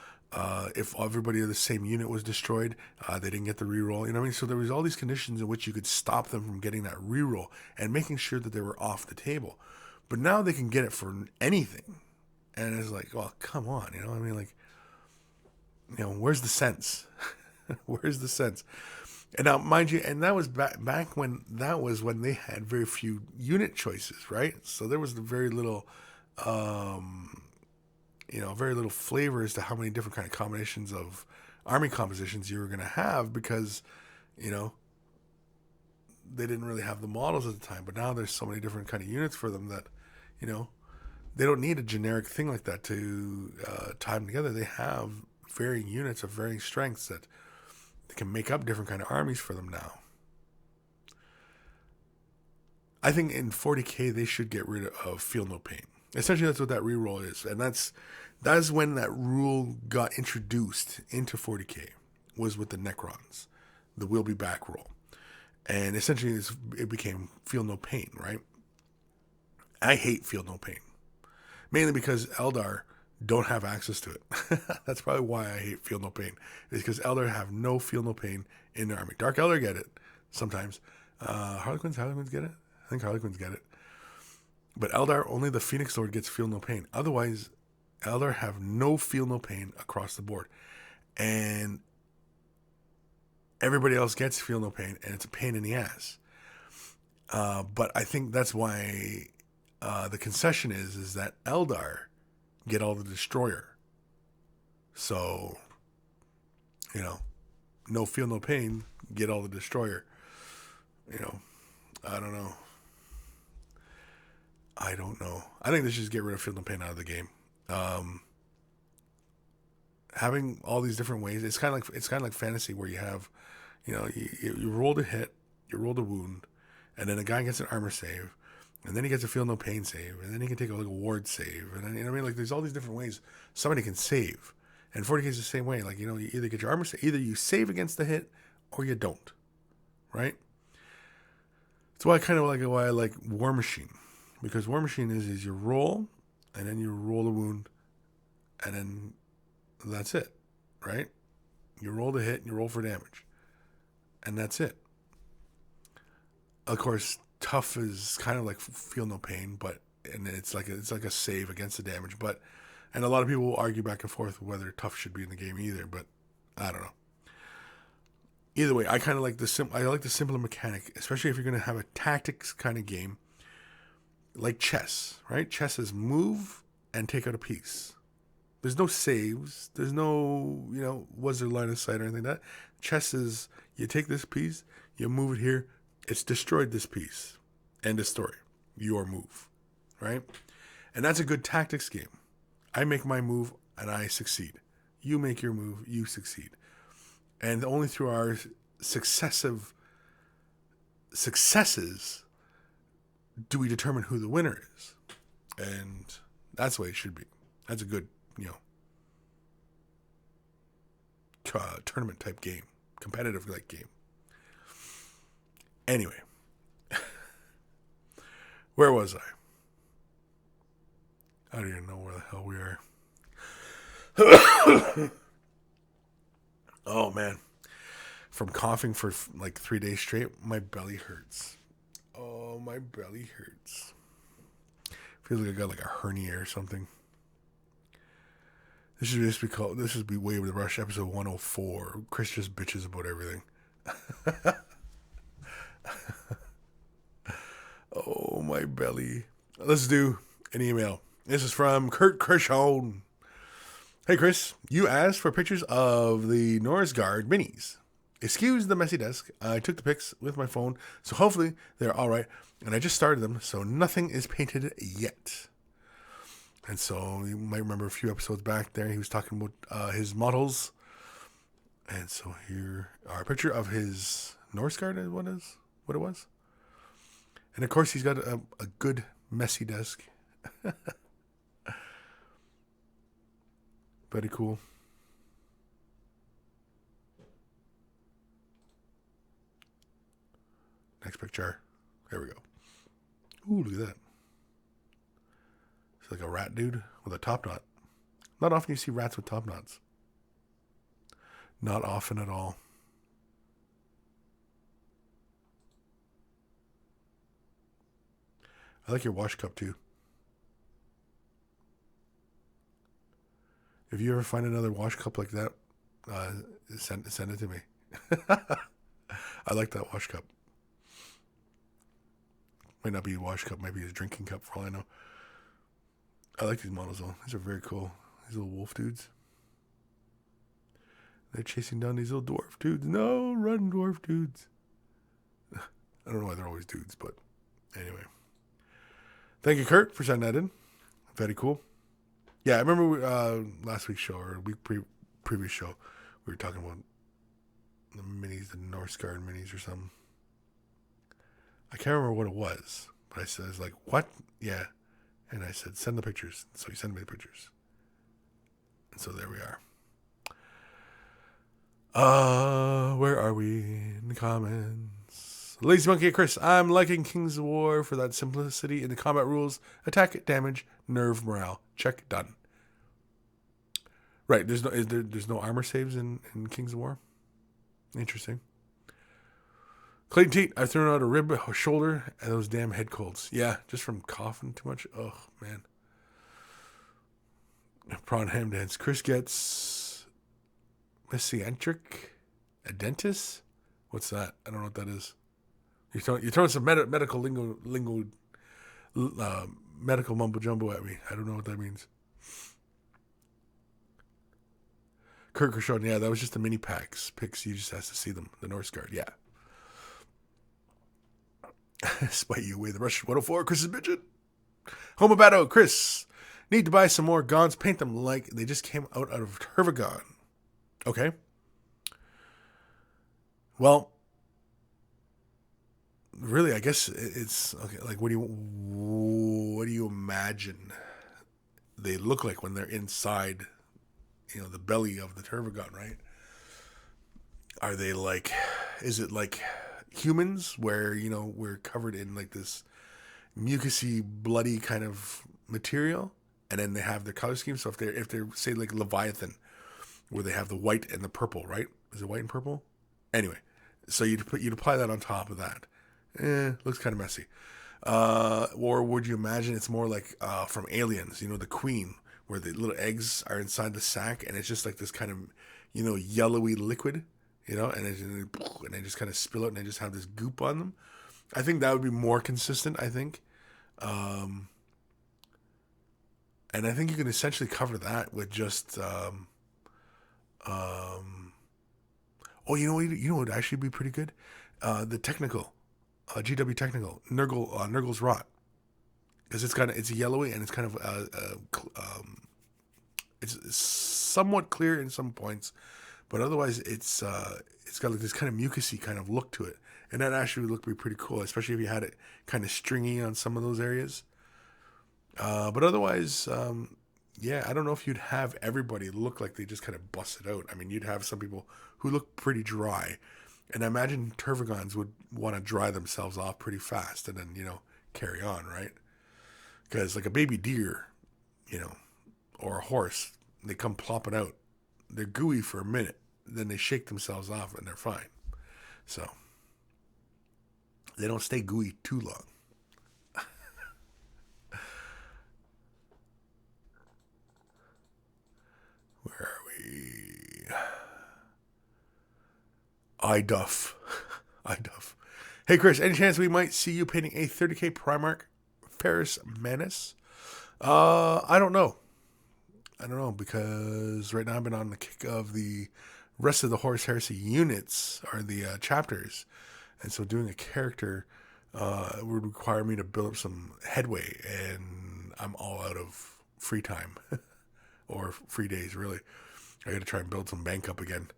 If everybody of the same unit was destroyed, they didn't get the reroll. You know what I mean? So there was all these conditions in which you could stop them from getting that reroll and making sure that they were off the table. But now they can get it for anything, and it's like, well, come on, I mean, like, where's the sense? Where's the sense? And now, mind you, and that was back when they had very few unit choices, right? So there was very little, very little flavor as to how many different kind of combinations of army compositions you were going to have because, they didn't really have the models at the time. But now there's so many different kind of units for them that, they don't need a generic thing like that to tie them together. They have varying units of varying strengths that they can make up different kind of armies for them now. I think in 40K they should get rid of Feel No Pain. Essentially, that's what that reroll is, and that's when that rule got introduced into 40K. Was with the Necrons, the Will Be Back rule, and essentially it became Feel No Pain. Right? I hate Feel No Pain, mainly because Eldar don't have access to it. That's probably why I hate Feel No Pain. Is because Eldar have no Feel No Pain in their army. Dark Eldar get it sometimes. Harlequins get it. I think Harlequins get it. But Eldar, only the Phoenix Lord gets Feel No Pain. Otherwise, Eldar have no Feel No Pain across the board. And everybody else gets Feel No Pain, and it's a pain in the ass. But I think that's why the concession is that Eldar get all the Destroyer. So, no Feel No Pain, get all the Destroyer. I don't know. I think they should just get rid of Feel No Pain out of the game. Having all these different ways, it's kind of like fantasy where you have, you rolled a hit, you rolled a wound, and then a guy gets an armor save, and then he gets a Feel No Pain save, and then he can take a ward save, and then I mean, like there's all these different ways somebody can save, and 40K is the same way. Like you either get your armor save, either you save against the hit, or you don't, right? That's why I like War Machine. Because War Machine is you roll, and then you roll the wound, and then that's it, right? You roll the hit, and you roll for damage. And that's it. Of course, tough is kind of like feel no pain, and it's like a save against the damage. And a lot of people will argue back and forth whether tough should be in the game either, but I don't know. Either way, I kind of like I like the simpler mechanic, especially if you're going to have a tactics kind of game, like chess, right? Chess is move and take out a piece. There's no saves. There's no, was there line of sight or anything like that. Chess is you take this piece, you move it here, it's destroyed this piece. End of story. Your move, right? And that's a good tactics game. I make my move and I succeed. You make your move, you succeed. And only through our successive successes do we determine who the winner is. And that's the way it should be. That's a good, tournament type game. Competitive like game. Anyway. Where was I? I don't even know where the hell we are. Oh, man. From coughing for like 3 days straight, my belly hurts. Oh, my belly hurts. Feels like I got like a hernia or something. This should be Way with the Rush, episode 104. Kris just bitches about everything. Oh, my belly. Let's do an email. This is from Kurt Kershon. Hey, Kris, you asked for pictures of the Norsgaard minis. Excuse the messy desk. I took the pics with my phone, so hopefully they're all right. And I just started them, so nothing is painted yet. And so you might remember a few episodes back there, he was talking about his models. And so here are a picture of his Norsgaard is what it was. And of course, he's got a good messy desk. Very cool. Next picture. There we go. Ooh, look at that. It's like a rat dude with a top knot. Not often you see rats with top knots. Not often at all. I like your wash cup too. If you ever find another wash cup like that, send it to me. I like that wash cup. Might not be a wash cup, might be a drinking cup for all I know. I like these models though. These are very cool. These little wolf dudes. They're chasing down these little dwarf dudes. No, run, dwarf dudes. I don't know why they're always dudes, but anyway. Thank you, Kurt, for sending that in. Very cool. Yeah, I remember last week's show, or a week previous show, we were talking about the minis, the Norsgaard minis or something. I can't remember what it was, but I was like, what? Yeah. And I said, send the pictures. So he sent me the pictures. And so there we are. Where are we in the comments? Lazy Monkey Kris, I'm liking Kings of War for that simplicity in the combat rules. Attack, damage, nerve, morale. Check, done. Right, there's no armor saves in Kings of War? Interesting. Clayton Teat, I've thrown out a rib, a shoulder, and those damn head colds. Yeah, just from coughing too much. Oh, man. Prawn ham dance. Kris gets messiantric adentis? What's that? I don't know what that is. You're throwing some medical medical mumbo jumbo at me. I don't know what that means. Kurt Kershon, yeah, that was just the mini packs. Picks, you just have to see them. The Norsgaard, yeah. Spite you away the Rush 104. Kris is bitchin'. Homobato, Kris. Need to buy some more gods. Paint them like they just came out of Turvagon. Okay. Well, really, I guess it's okay. Like, what do you imagine they look like when they're inside, the belly of the Turvagon, right? Are they like? Is it like humans, where we're covered in like this mucusy, bloody kind of material, and then they have their color scheme. So if they're say like Leviathan, where they have the white and the purple, right? Is it white and purple? Anyway, so you'd apply that on top of that. Looks kind of messy. Or would you imagine it's more like from Aliens? The queen, where the little eggs are inside the sack, and it's just like this kind of yellowy liquid, and they just kind of spill out, and they just have this goop on them. I think that would be more consistent. I think. And I think you can essentially cover that with just oh, you know what would actually be pretty good? The technical, GW technical, Nurgle's rot, because it's yellowy, and it's kind of it's somewhat clear in some points, but otherwise it's got like this kind of mucusy kind of look to it, and that actually would look pretty cool, especially if you had it kind of stringy on some of those areas. But otherwise, yeah, I don't know if you'd have everybody look like they just kind of busted out. I mean, you'd have some people who look pretty dry, and I imagine Tervagons would want to dry themselves off pretty fast and then, carry on, right? Because like a baby deer, or a horse, they come plopping out. They're gooey for a minute, then they shake themselves off and they're fine. So they don't stay gooey too long. Where are we? iDuff. iDuff. Hey, Kris, any chance we might see you painting a 30K Primarch Ferris Manus? I don't know. Because right now I've been on the kick of the rest of the Horus Heresy units, or the chapters. And so doing a character would require me to build up some headway, and I'm all out of free time. Or free days, really. I got to try and build some bank up again.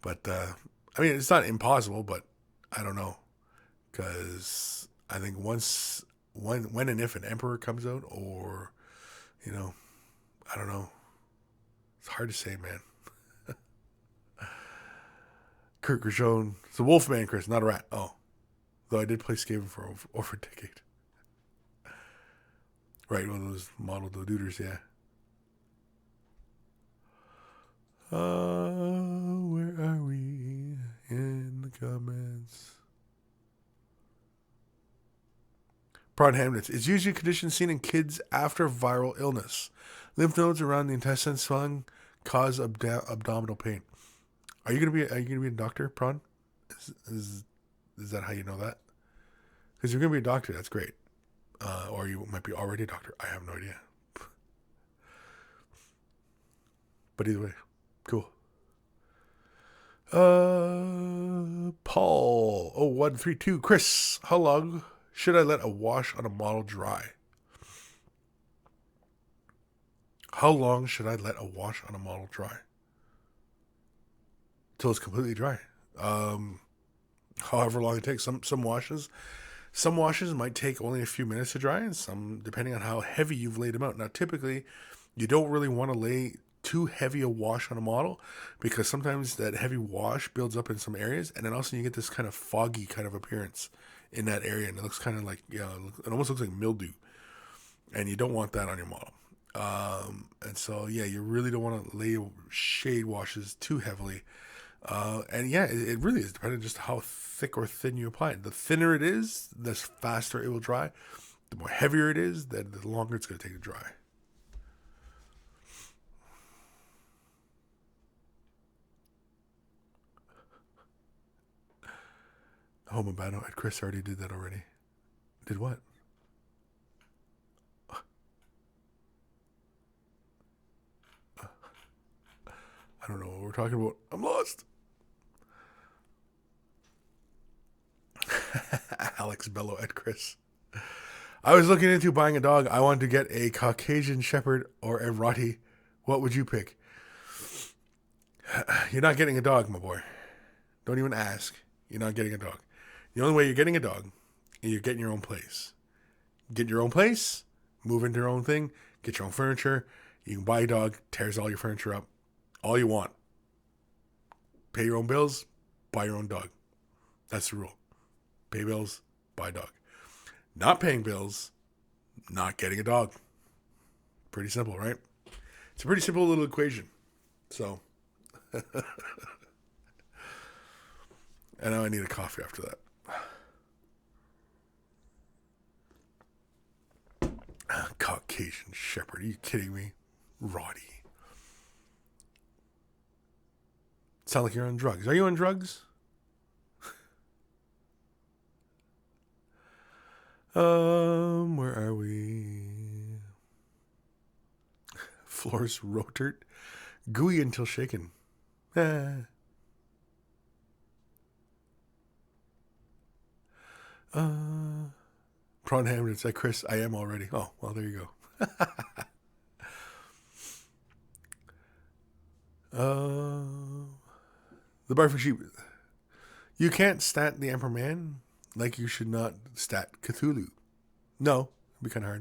But, I mean, it's not impossible, but I don't know. Because I think when and if an Emperor comes out, or, I don't know. It's hard to say, man. Kurt Grishon. It's a Wolfman, Kris, not a rat. Oh. Though I did play Skaven for over a decade. Right, one of those model doduders, yeah. Where are we in the comments? Prawn Hamlets. It's usually a condition seen in kids after viral illness. Lymph nodes around the intestines swelling cause abdominal pain. Are you gonna be a doctor, Prawn? Is that how you know that? Because you're gonna be a doctor. That's great. Or you might be already a doctor. I have no idea. But either way. Cool. Paul 0132. Kris, how long should I let a wash on a model dry? How long should I let a wash on a model dry? Till it's completely dry. However long it takes. Some washes might take only a few minutes to dry, and some, depending on how heavy you've laid them out. Now, typically, you don't really want to lay too heavy a wash on a model, because sometimes that heavy wash builds up in some areas, and then also you get this kind of foggy kind of appearance in that area, and it looks kind of like, it almost looks like mildew, and you don't want that on your model. And so, yeah, you really don't want to lay shade washes too heavily. And yeah, it really is dependent just how thick or thin you apply it. The thinner it is, the faster it will dry. The more heavier it is, the longer it's going to take to dry. Home battle. Kris already did that already. Did what? I don't know what we're talking about. I'm lost. Alex Bello at Kris. I was looking into buying a dog. I wanted to get a Caucasian Shepherd or a Rottie. What would you pick? You're not getting a dog, my boy. Don't even ask. You're not getting a dog. The only way you're getting a dog is you're getting your own place. Get your own place, move into your own thing, get your own furniture. You can buy a dog, tears all your furniture up. All you want. Pay your own bills, buy your own dog. That's the rule. Pay bills, buy a dog. Not paying bills, not getting a dog. Pretty simple, right? It's a pretty simple little equation. So, and now I need a coffee after that. Caucasian Shepherd. Are you kidding me? Roddy. Sound like you're on drugs. Are you on drugs? Where are we? Floors rotert. Gooey until shaken. Prawn Hammer said, Chris, I am already. Oh, well, there you go. The Barfing Sheep. You can't stat the Emperor Man like you should not stat Cthulhu. No, it'd be kind of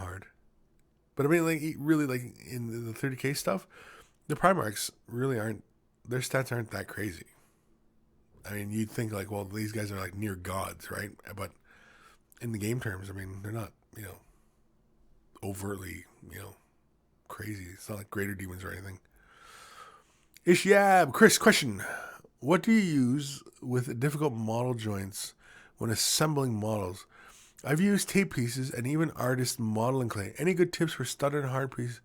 hard. But I mean, like, really, like, in the 30k stuff, the Primarchs really aren't, their stats aren't that crazy. I mean, you'd think, like, well, these guys are, like, near gods, right? But in the game terms, I mean, they're not, overtly, crazy. It's not like greater demons or anything. Ishyab, Chris, question. What do you use with difficult model joints when assembling models? I've used tape pieces and even artist modeling clay. Any good tips for studded and hard piece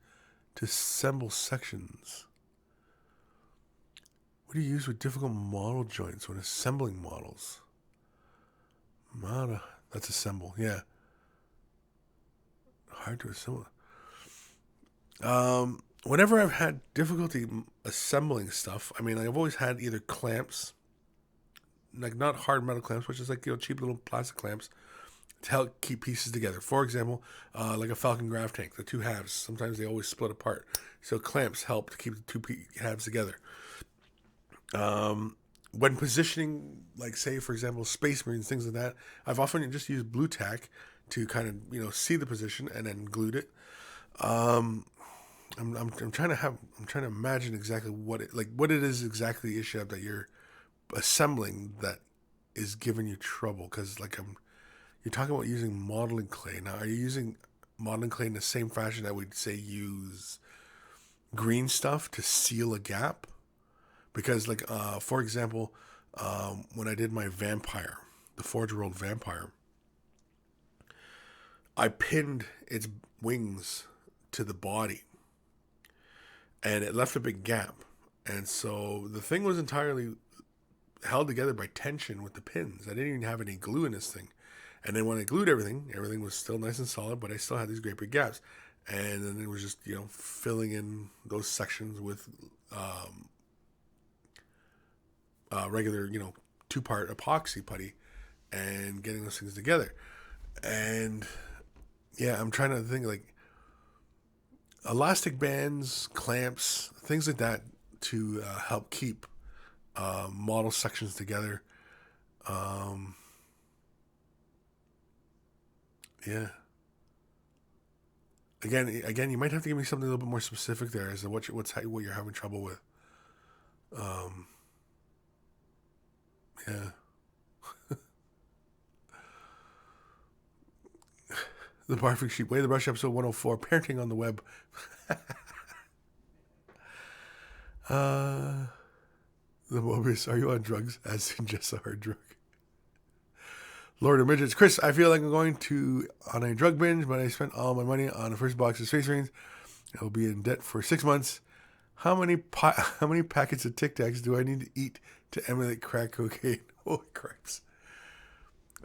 to assemble sections? What do you use with difficult model joints when assembling models? That's assemble, yeah. Hard to assemble. Whenever I've had difficulty assembling stuff, I mean, I've always had either clamps, like not hard metal clamps, which is like, cheap little plastic clamps to help keep pieces together. For example, like a Falcon Grav tank, the two halves, sometimes they always split apart. So clamps help to keep the two halves together. When positioning, like say, for example, Space Marines, things like that, I've often just used blue tack to kind of, see the position and then glued it. I'm trying to imagine exactly what it is exactly issue that you're assembling that is giving you trouble, because you're talking about using modeling clay. Now, are you using modeling clay in the same fashion that we'd say use green stuff to seal a gap? Because for example, when I did my vampire, the Forge World vampire, I pinned its wings to the body, and it left a big gap. And so the thing was entirely held together by tension with the pins. I didn't even have any glue in this thing. And then when I glued everything was still nice and solid, but I still had these great big gaps. And then it was just, filling in those sections with regular, 2-part epoxy putty and getting those things together. And yeah, I'm trying to think elastic bands, clamps, things like that to help keep model sections together. Yeah. Again, you might have to give me something a little bit more specific there as to what you're having trouble with. Yeah. The Barfing Sheep, Way the Brush, episode 104, Parenting on the Web. The Mobius, are you on drugs? As in just a hard drug. Lord of Midgets, Chris, I feel like I'm going on a drug binge, but I spent all my money on the first box of Space Marines. I will be in debt for 6 months. How many packets of Tic Tacs do I need to eat to emulate crack cocaine? Holy cripes.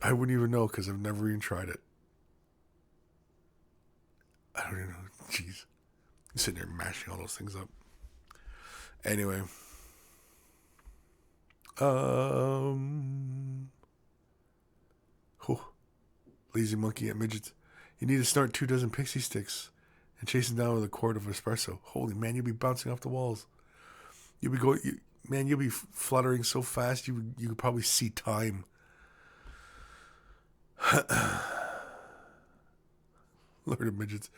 I wouldn't even know because I've never even tried it. I don't even know. Jeez. I'm sitting there mashing all those things up. Anyway. Lazy monkey at midgets. You need to snort 2 dozen pixie sticks and chase them down with a quart of espresso. Holy man, you'll be bouncing off the walls. You'll be fluttering so fast you could probably see time. Lord of Midgets.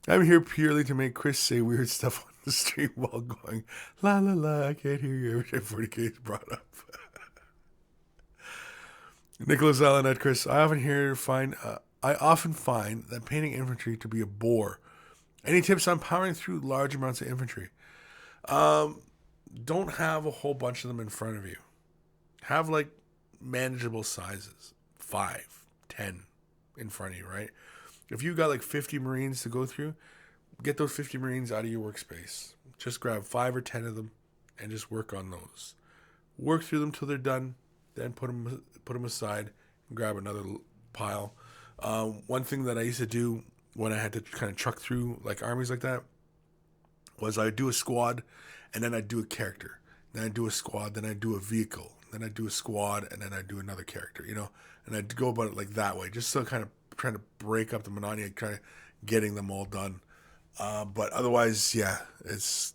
I'm here purely to make Kris say weird stuff on the stream while going, la la la, I can't hear you every time 40k is brought up. Nicholas Allen at Kris, I often find that painting infantry to be a bore. Any tips on powering through large amounts of infantry? Don't have a whole bunch of them in front of you. Have like manageable sizes, 5, 10 in front of you, right? If you got like 50 Marines to go through, get those 50 Marines out of your workspace. Just grab 5 or 10 of them and just work on those. Work through them till they're done, then put them aside and grab another pile. One thing that I used to do when I had to kind of truck through like armies like that was I'd do a squad and then I'd do a character. Then I'd do a squad, then I'd do a vehicle. Then I'd do a squad and then I'd do another character, you know? And I'd go about it like that way, just so kind of trying to break up the monotony and kind of getting them all done. But otherwise, yeah, it's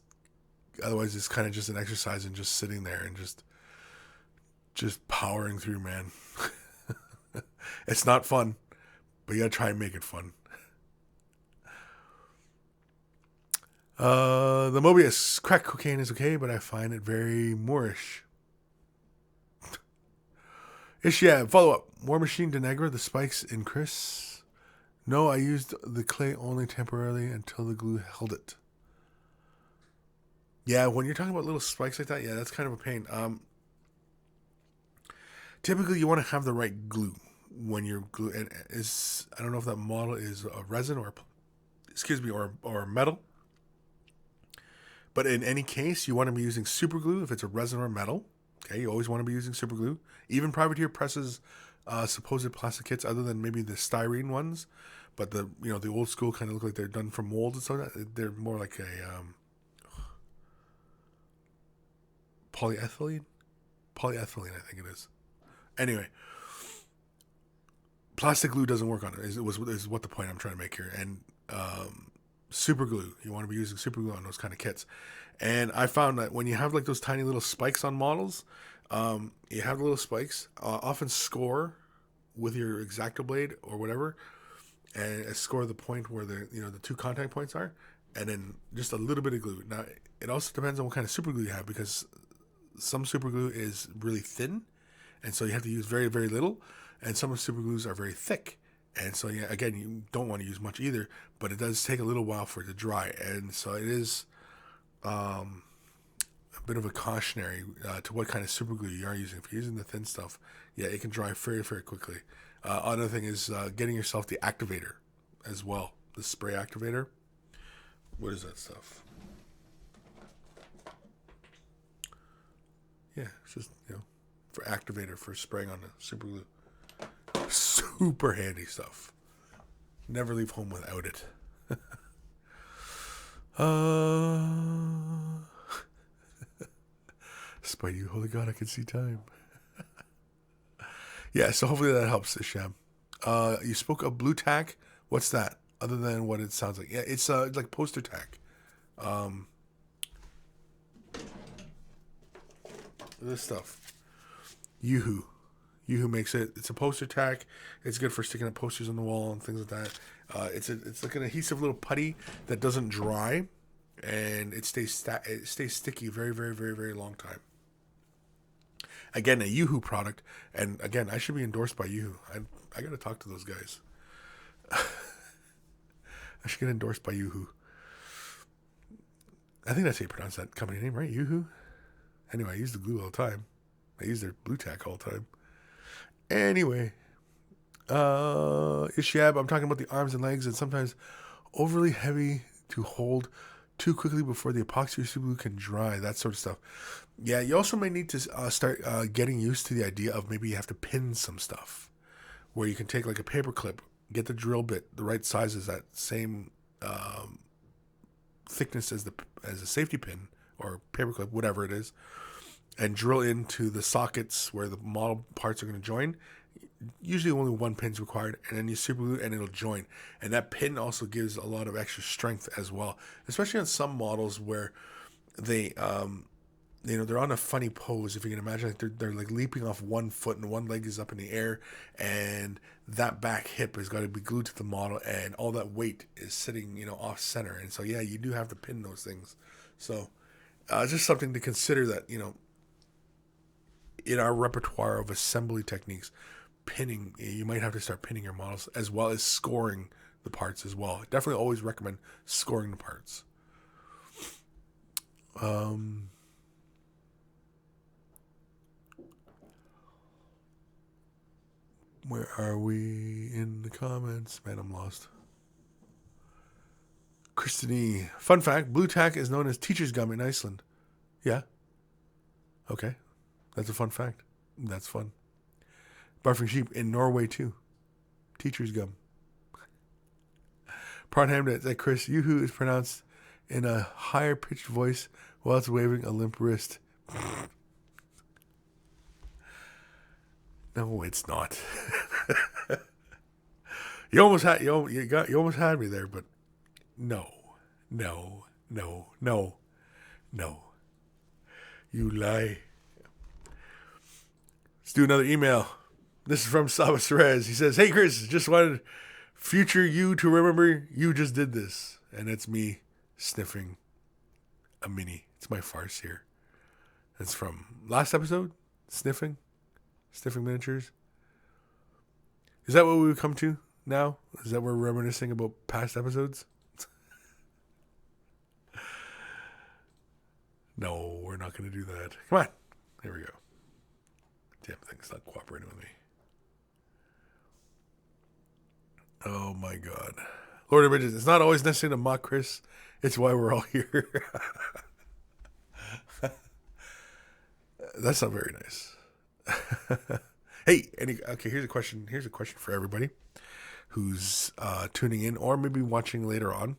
kind of just an exercise in just sitting there and just powering through, man. It's not fun, but you gotta try and make it fun. The Mobius, crack cocaine is okay, but I find it very Moorish. Ishia, follow up. War Machine Denegra, the spikes in Kris. No, I used the clay only temporarily until the glue held it. Yeah, when you're talking about little spikes like that, yeah, that's kind of a pain. Typically, you want to have the right glue when you're glue. And I don't know if that model is a resin or metal. But in any case, you want to be using super glue if it's a resin or metal. Okay, you always want to be using super glue. Even Privateer presses supposed plastic kits, other than maybe the styrene ones, but the old school kind of look like they're done from mold and stuff. They're more like a polyethylene, I think it is. Anyway, plastic glue doesn't work on it. Is what the point I'm trying to make here. And super glue, you want to be using super glue on those kind of kits. And I found that when you have like those tiny little spikes on models, you have the little spikes, often score with your X-Acto blade or whatever, and score the point where the two contact points are, and then just a little bit of glue. Now, it also depends on what kind of super glue you have, because some super glue is really thin, and so you have to use very, very little, and some of the super glues are very thick. And so, yeah, again, you don't want to use much either, but it does take a little while for it to dry. And so it is a bit of a cautionary to what kind of super glue you are using. If you're using the thin stuff, yeah, it can dry very, very quickly. Another thing is getting yourself the activator as well, the spray activator. What is that stuff? Yeah, it's just, for activator for spraying on the super glue. Super handy stuff. Never leave home without it. Spidey, holy God, I can see time. Yeah, so hopefully that helps, Isham. You spoke of blue tack. What's that? Other than what it sounds like. Yeah, it's like poster tack. This stuff. Yoo-hoo. Yoo-hoo makes it. It's a poster tack. It's good for sticking up posters on the wall and things like that. It's like an adhesive little putty that doesn't dry, and it stays sticky very, very, very, very long time. Again, a Yoo-hoo product, and again, I should be endorsed by Yoo-hoo. I got to talk to those guys. I should get endorsed by Yoo-hoo. I think that's how you pronounce that company name, right? Yoo-hoo. Anyway, I use the glue all the time. I use their blue tack all the time. Anyway, Ishab, I'm talking about the arms and legs, and sometimes overly heavy to hold too quickly before the epoxy or super glue can dry, that sort of stuff. Yeah, you also may need to start getting used to the idea of maybe you have to pin some stuff, where you can take like a paper clip, get the drill bit the right size as that same thickness as a safety pin or paper clip, whatever it is, and drill into the sockets where the model parts are going to join. Usually only one pin's required, and then you super glue and it'll join. And that pin also gives a lot of extra strength as well, especially on some models where they they're on a funny pose. If you can imagine, like they're like leaping off one foot and one leg is up in the air, and that back hip has got to be glued to the model, and all that weight is sitting, off center. And so, yeah, you do have to pin those things. So, just something to consider that, in our repertoire of assembly techniques, pinning, you might have to start pinning your models as well as scoring the parts as well. Definitely always recommend scoring the parts. Where are we in the comments? Man, I'm lost. Christine, fun fact, blue tack is known as teacher's gum in Iceland. Yeah. Okay. That's a fun fact. That's fun. Barfing sheep in Norway too. Teacher's gum. Pronham that Kris, yoo-hoo is pronounced in a higher pitched voice while it's waving a limp wrist. No, it's not. You almost had me there, but no. You lie. Let's do another email. This is from Saba Cerez. He says, "Hey Kris, just wanted future you to remember you just did this." And it's me sniffing a mini. It's my farce here. It's from last episode. Sniffing miniatures. Is that what we would come to now? Is that we're reminiscing about past episodes? No, we're not going to do that. Come on. Here we go. Damn thing's not cooperating with me. Oh my God. Lord of Bridges, it's not always necessary to mock Kris. It's why we're all here. That's not very nice. Hey, here's a question. Here's a question for everybody who's tuning in or maybe watching later on.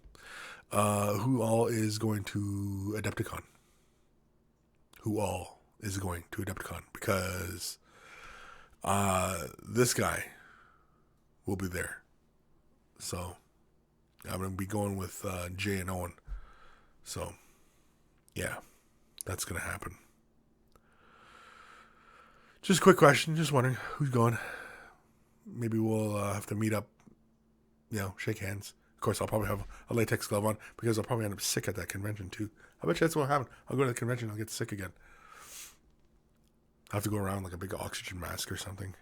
Who all is going to Adepticon? Who all is going to Adepticon? Because this guy will be there. So I'm going to be going with Jay and Owen. So, yeah, that's going to happen. Just a quick question. Just wondering who's going. Maybe we'll have to meet up, shake hands. Of course, I'll probably have a latex glove on because I'll probably end up sick at that convention too. I bet you that's what will happen. I'll go to the convention and I'll get sick again. I'll have to go around like a big oxygen mask or something.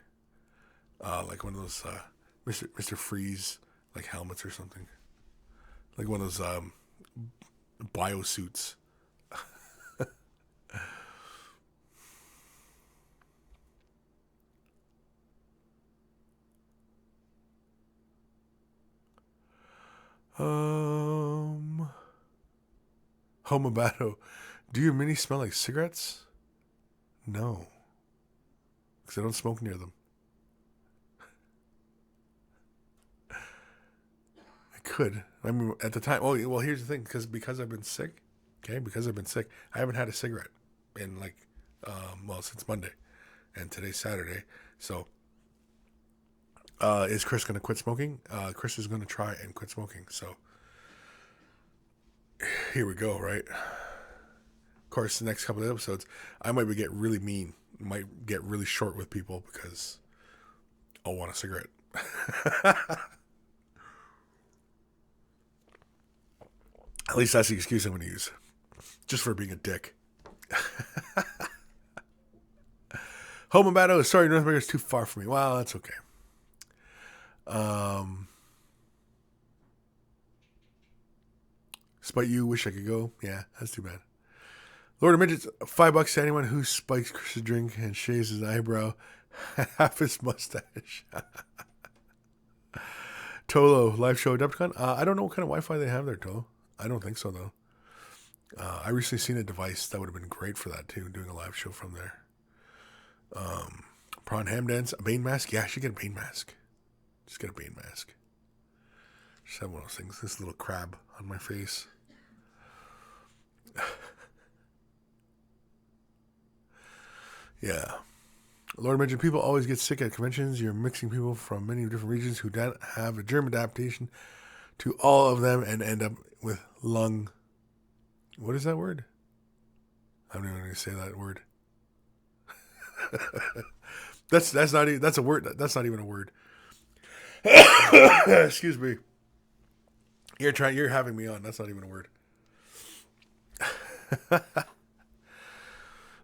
Like one of those Mr. Freeze like helmets or something. Like one of those biosuits. Homobato, do your minis smell like cigarettes? No. Because I don't smoke near them. I could. I mean, at the time. Oh, well, here's the thing. Because I've been sick. Okay, because I've been sick, I haven't had a cigarette in since Monday, and today's Saturday. So, is Kris going to quit smoking? Kris is going to try and quit smoking. So, here we go. Right. Of course, the next couple of episodes, I might get really mean. Might get really short with people because I'll want a cigarette. At least that's the excuse I'm going to use. Just for being a dick. Home and Battle, sorry, North America is too far for me. Well, that's okay. Despite you, wish I could go. Yeah, that's too bad. Lord of Midgets, $5 to anyone who spikes Kris a drink and shaves his eyebrow, half his mustache. Tolo, live show at Adepticon. I don't know what kind of Wi-Fi they have there, Tolo. I don't think so, though. I recently seen a device that would have been great for that, too, doing a live show from there. Prawn ham dance, a Bane mask. Yeah, I should get a Bane mask. Just get a Bane mask. Just have one of those things. This little crab on my face. Yeah. Lord mentioned people always get sick at conventions. You're mixing people from many different regions who don't have a germ adaptation to all of them and end up with lung. What is that word? I'm not even going to say that word. That's not even, that's a word. That's not even a word. Excuse me. You're having me on. That's not even a word.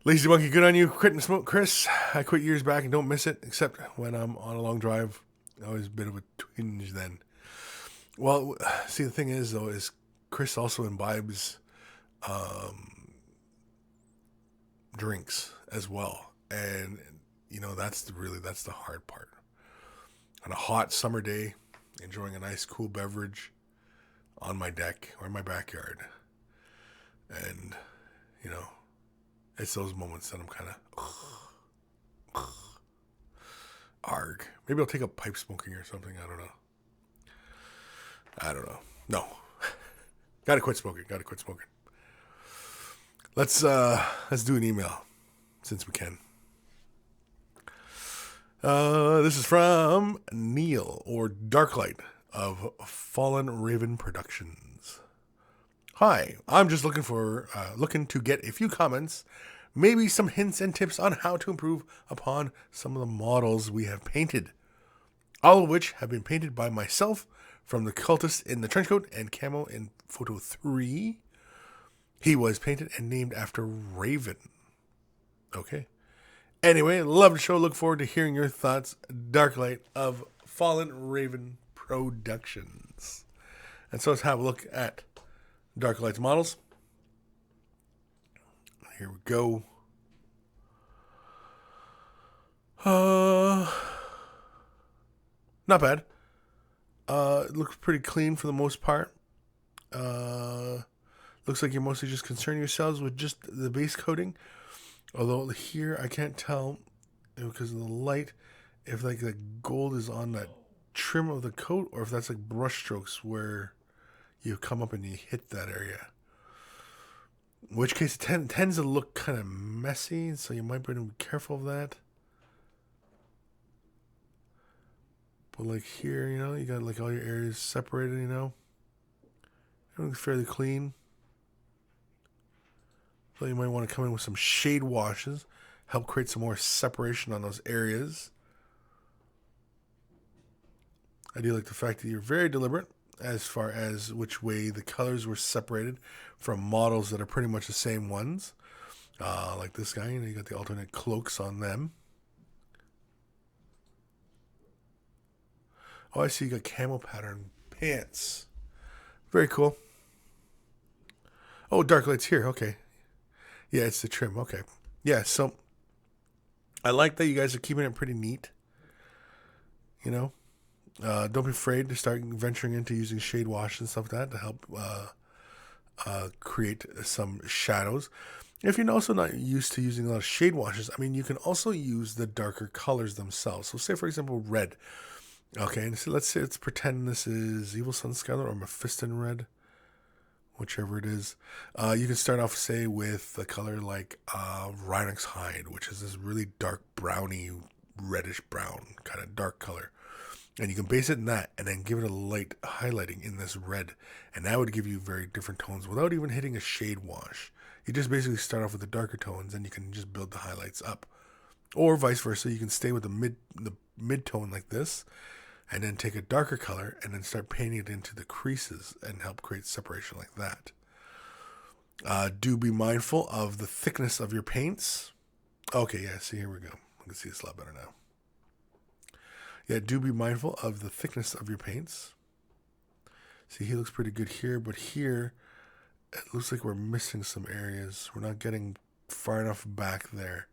Lazy Monkey, good on you. Quit and smoke, Kris. I quit years back and don't miss it, except when I'm on a long drive. Always a bit of a twinge then. Well, see, the thing is, though, is Kris also imbibes drinks as well. And, that's the hard part. On a hot summer day, enjoying a nice cool beverage on my deck or in my backyard. And, it's those moments that I'm kind of arg. Maybe I'll take up pipe smoking or something. I don't know. No. Gotta quit smoking. Let's do an email since we can. This is from Neil or Darklight of Fallen Raven Productions. Hi, I'm just looking to get a few comments, maybe some hints and tips on how to improve upon some of the models we have painted, all of which have been painted by myself, from the cultist in the trenchcoat and camo in photo 3. He was painted and named after Raven. Okay. Anyway, love the show. Look forward to hearing your thoughts. Darklight of Fallen Raven Productions. And so let's have a look at Darklight's models. Here we go. Not bad. It looks pretty clean for the most part. Looks like you're mostly just concerning yourselves with just the base coating. Although here I can't tell because of the light if like the gold is on that trim of the coat or if that's like brush strokes where you come up and you hit that area. In which case it tends to look kind of messy, so you might be careful of that. But like here, you got like all your areas separated, Everything's fairly clean. So you might want to come in with some shade washes, help create some more separation on those areas. I do like the fact that you're very deliberate as far as which way the colors were separated from models that are pretty much the same ones. Like this guy, you got the alternate cloaks on them. Oh, I see you got camo pattern pants. Very cool. Oh, Darklight's here. Okay. Yeah, it's the trim. Okay. Yeah, so I like that you guys are keeping it pretty neat. Don't be afraid to start venturing into using shade wash and stuff like that to help create some shadows. If you're also not used to using a lot of shade washes, you can also use the darker colors themselves. So say, for example, red. Okay, and so let's pretend this is Evil Sun Scarlet or Mephiston Red, whichever it is. You can start off, say, with a color like Rhinox Hide, which is this really dark browny, reddish brown kind of dark color. And you can base it in that and then give it a light highlighting in this red. And that would give you very different tones without even hitting a shade wash. You just basically start off with the darker tones and you can just build the highlights up. Or vice versa, you can stay with the mid-tone like this and then take a darker color and then start painting it into the creases and help create separation like that. Do be mindful of the thickness of your paints. Okay, yeah, see, here we go. I can see this a lot better now. Yeah, do be mindful of the thickness of your paints. See, he looks pretty good here, but here it looks like we're missing some areas. We're not getting far enough back there.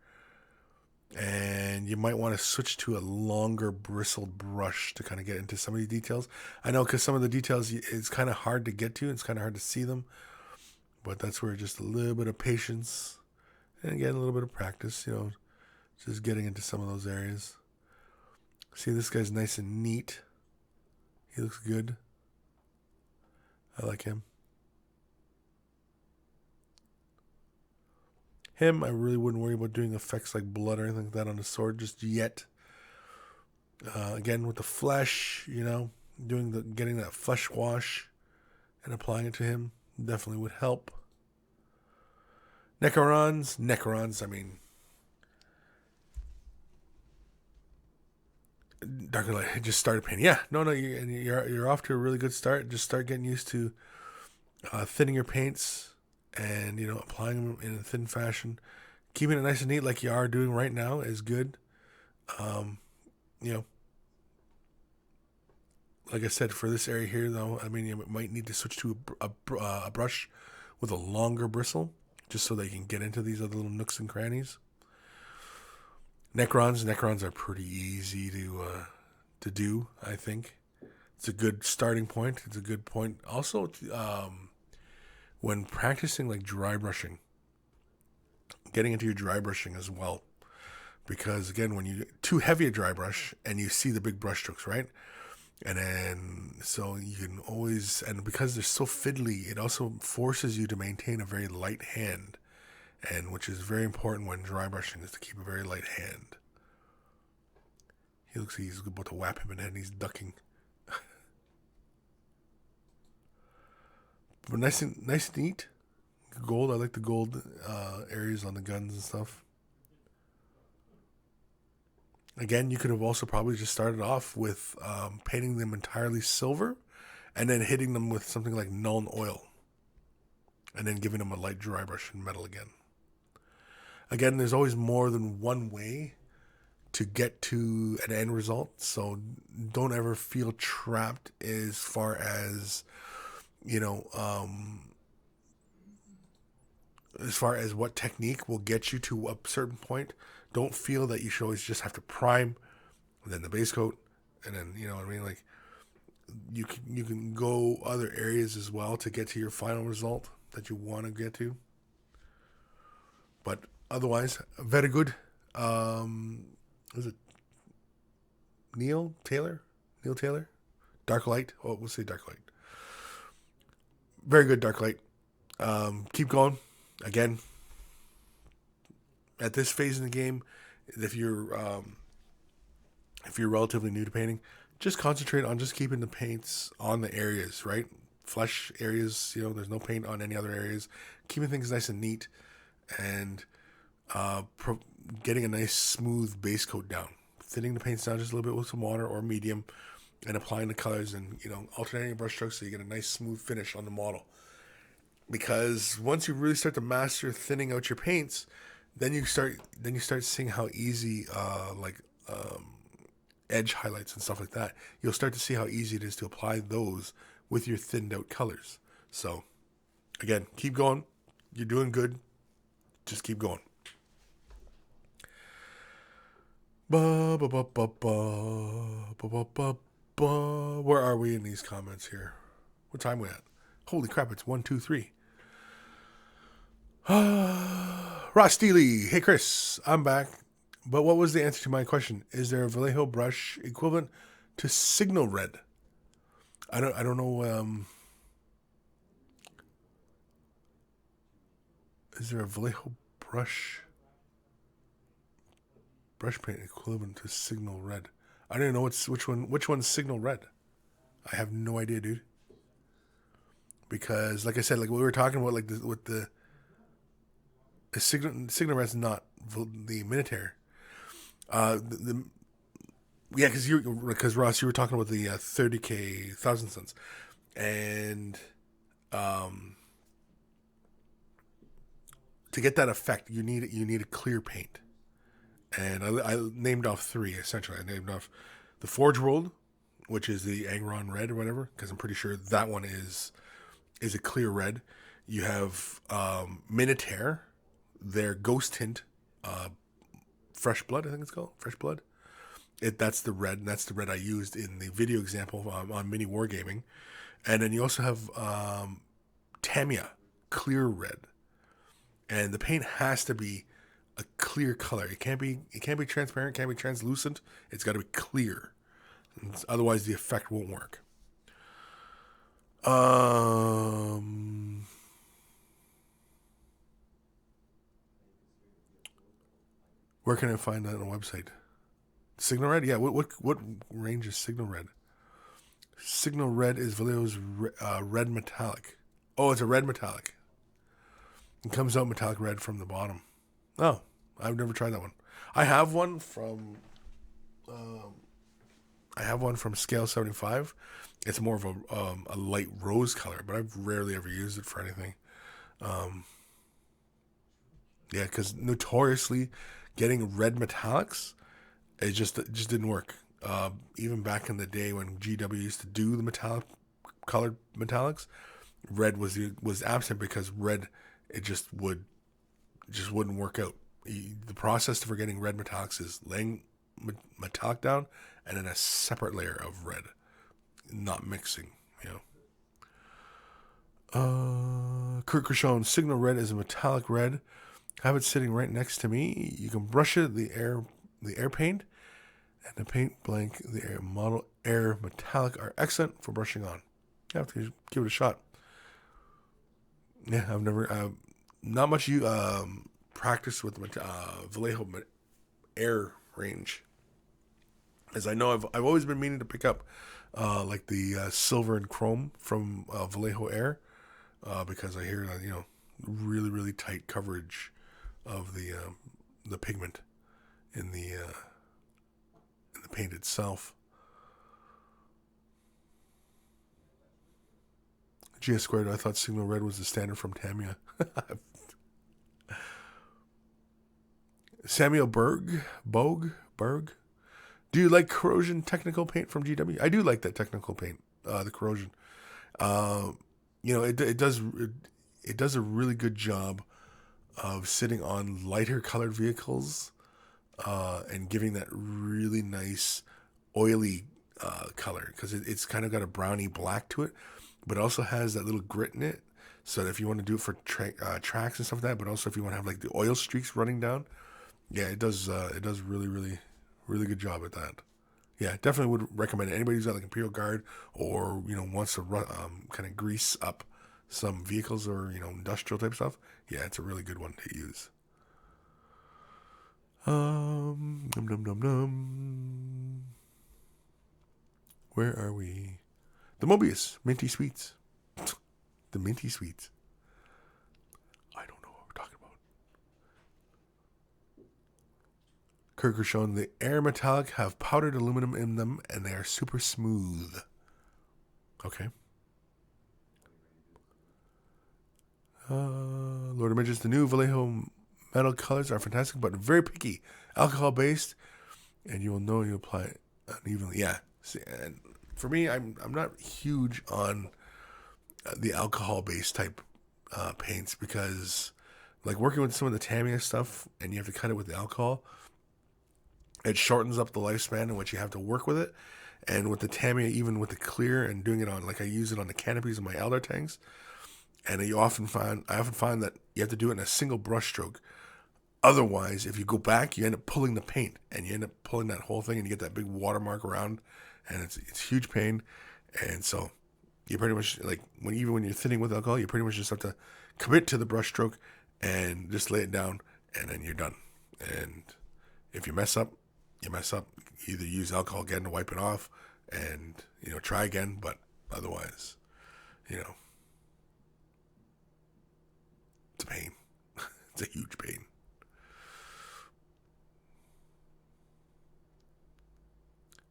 And you might want to switch to a longer bristled brush to kind of get into some of the details. I know because some of the details, it's kind of hard to get to. It's kind of hard to see them. But that's where just a little bit of patience and again, a little bit of practice, just getting into some of those areas. See, this guy's nice and neat. He looks good. I like him. Him, I really wouldn't worry about doing effects like blood or anything like that on the sword just yet. Again, with the flesh, getting that flesh wash and applying it to him definitely would help. Necrons, I mean, Darker Light, just started painting. Yeah, no, you're off to a really good start. Just start getting used to thinning your paints and, applying them in a thin fashion. Keeping it nice and neat like you are doing right now is good. You know, like I said, for this area here, though, I mean, you might need to switch to a brush with a longer bristle, just so they can get into these other little nooks and crannies. Necrons are pretty easy to do, I think. It's a good starting point. It's a good point. Also, when practicing like dry brushing, getting into your dry brushing as well. Because again, when you too heavy a dry brush and you see the big brush strokes, right? And then, so you can always, and because they're so fiddly, it also forces you to maintain a very light hand. And which is very important when dry brushing, is to keep a very light hand. He looks like he's about to whap him in the head and he's ducking. But nice and neat. Gold, I like the gold areas on the guns and stuff. Again, you could have also probably just started off with painting them entirely silver and then hitting them with something like Nuln Oil. And then giving them a light dry brush in metal again. Again, there's always more than one way to get to an end result. So don't ever feel trapped as far as, as far as what technique will get you to a certain point. Don't feel that you should always just have to prime, and then the base coat, and then, you know what I mean? Like, you can go other areas as well to get to your final result that you want to get to. But otherwise, very good. Is it Neil Taylor? Dark Light. Oh, we'll say Dark Light. Very good, Dark Light. Keep going. Again, at this phase in the game, if you're relatively new to painting, just concentrate on just keeping the paints on the areas, right? Flesh areas, there's no paint on any other areas. Keeping things nice and neat, and getting a nice smooth base coat down. Thinning the paints down just a little bit with some water or medium, and applying the colors, and alternating brush strokes so you get a nice smooth finish on the model. Because once you really start to master thinning out your paints, then you start seeing how easy edge highlights and stuff like that. You'll start to see how easy it is to apply those with your thinned out colors. So again, keep going. You're doing good. Just keep going. Where are we in these comments here? What time are we at? Holy crap, it's 1, 2, 3. Ross Steely. Hey Chris, I'm back. But what was the answer to my question? Is there a Vallejo brush equivalent to Signal Red? I don't know. Is there a Vallejo brush paint equivalent to Signal Red? I don't even know which one's Signal Red. I have no idea, dude. Because, like I said, like we were talking about, like with the Signal Red's not the Minotaur. Because Ross, you were talking about the 30K 1,000 Suns, and to get that effect, you need a clear paint, and I named off 3 essentially. I named off the Forge World, which is the Angron Red or whatever, because I'm pretty sure that one is a clear red. You have Minotaur, their Ghost Tint, Fresh Blood, I think it's called Fresh Blood. That's the red, and that's the red I used in the video example on Mini Wargaming. And then you also have Tamiya, clear red, and the paint has to be a clear color. It can't be transparent, can't be translucent. It's got to be clear, otherwise the effect won't work. Where can I find that on a website? Signal Red? Yeah, what range is Signal Red? Signal Red is Vallejo's red metallic. Oh, it's a red metallic. It comes out metallic red from the bottom. Oh, I've never tried that one. I have one from Scale 75. It's more of a light rose color, but I've rarely ever used it for anything. Yeah, because notoriously getting red metallics, it just didn't work. Even back in the day when GW used to do the metallic colored metallics, red was absent because red wouldn't work out. The process for getting red metallics is laying metallic down and then a separate layer of red, not mixing. Kurt Krishon, Signal Red is a metallic red. Have it sitting right next to me. You can brush it, the air paint, and the paint blank, the air model air metallic are excellent for brushing on. You have to give it a shot. Yeah, I've never, not much practice with Vallejo air range, as I know I've always been meaning to pick up like the silver and chrome from Vallejo Air, because I hear that really really tight coverage of the pigment in the paint itself. GS squared, I thought Signal Red was the standard from Tamiya. Samuel Berg. Do you like corrosion technical paint from GW? I do like that technical paint, the corrosion. It does a really good job of sitting on lighter colored vehicles, and giving that really nice oily color, because it's kind of got a browny black to it, but it also has that little grit in it. So that if you want to do it for tracks and stuff like that, but also if you want to have like the oil streaks running down, yeah, it does really really really good job at that. Yeah, definitely would recommend it. Anybody who's got like Imperial Guard or wants to kind of grease up some vehicles or industrial type stuff, yeah, it's a really good one to use. Num num num num. Where are we? The Mobius Minty Sweets. The Minty Sweets. I don't know what we're talking about. Kirk Gershon, the Air Metallic have powdered aluminum in them and they are super smooth. Okay. Lord of Midgets, the new Vallejo metal colors are fantastic, but very picky. Alcohol based, and you will know you apply it unevenly. Yeah. See, and for me, I'm not huge on the alcohol based type paints, because like working with some of the Tamiya stuff and you have to cut it with the alcohol, it shortens up the lifespan in which you have to work with it. And with the Tamiya, even with the clear and doing it on, like I use it on the canopies of my Elder tanks, and I often find that you have to do it in a single brush stroke. Otherwise, if you go back, you end up pulling the paint, and you end up pulling that whole thing, and you get that big watermark around, and it's huge pain. And so you pretty much, like, even when you're thinning with alcohol, you pretty much just have to commit to the brush stroke and just lay it down, and then you're done. And if you mess up, you mess up. Either use alcohol again to wipe it off, and try again. But otherwise, it's a pain. It's a huge pain.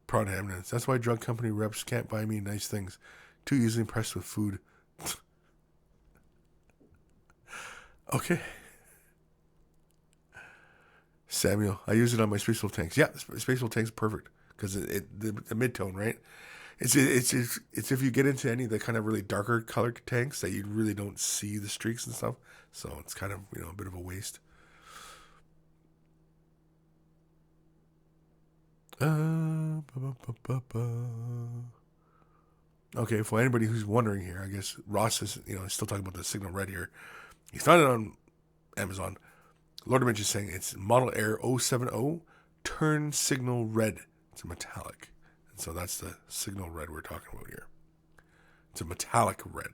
Proud evidence. That's why drug company reps can't buy me nice things. Too easily impressed with food. Okay. Samuel, I use it on my Space Wolf tanks. Yeah, the Space Wolf tank's perfect because the mid-tone, right? It's if you get into any of the kind of really darker colored tanks that you really don't see the streaks and stuff. So it's kind of a bit of a waste. Okay, for anybody who's wondering here, I guess Ross is still talking about the Signal Red here. He found it on Amazon. Lord of Midge is saying it's Model Air 070 Turn Signal Red. It's a metallic. And so that's the Signal Red we're talking about here. It's a metallic red.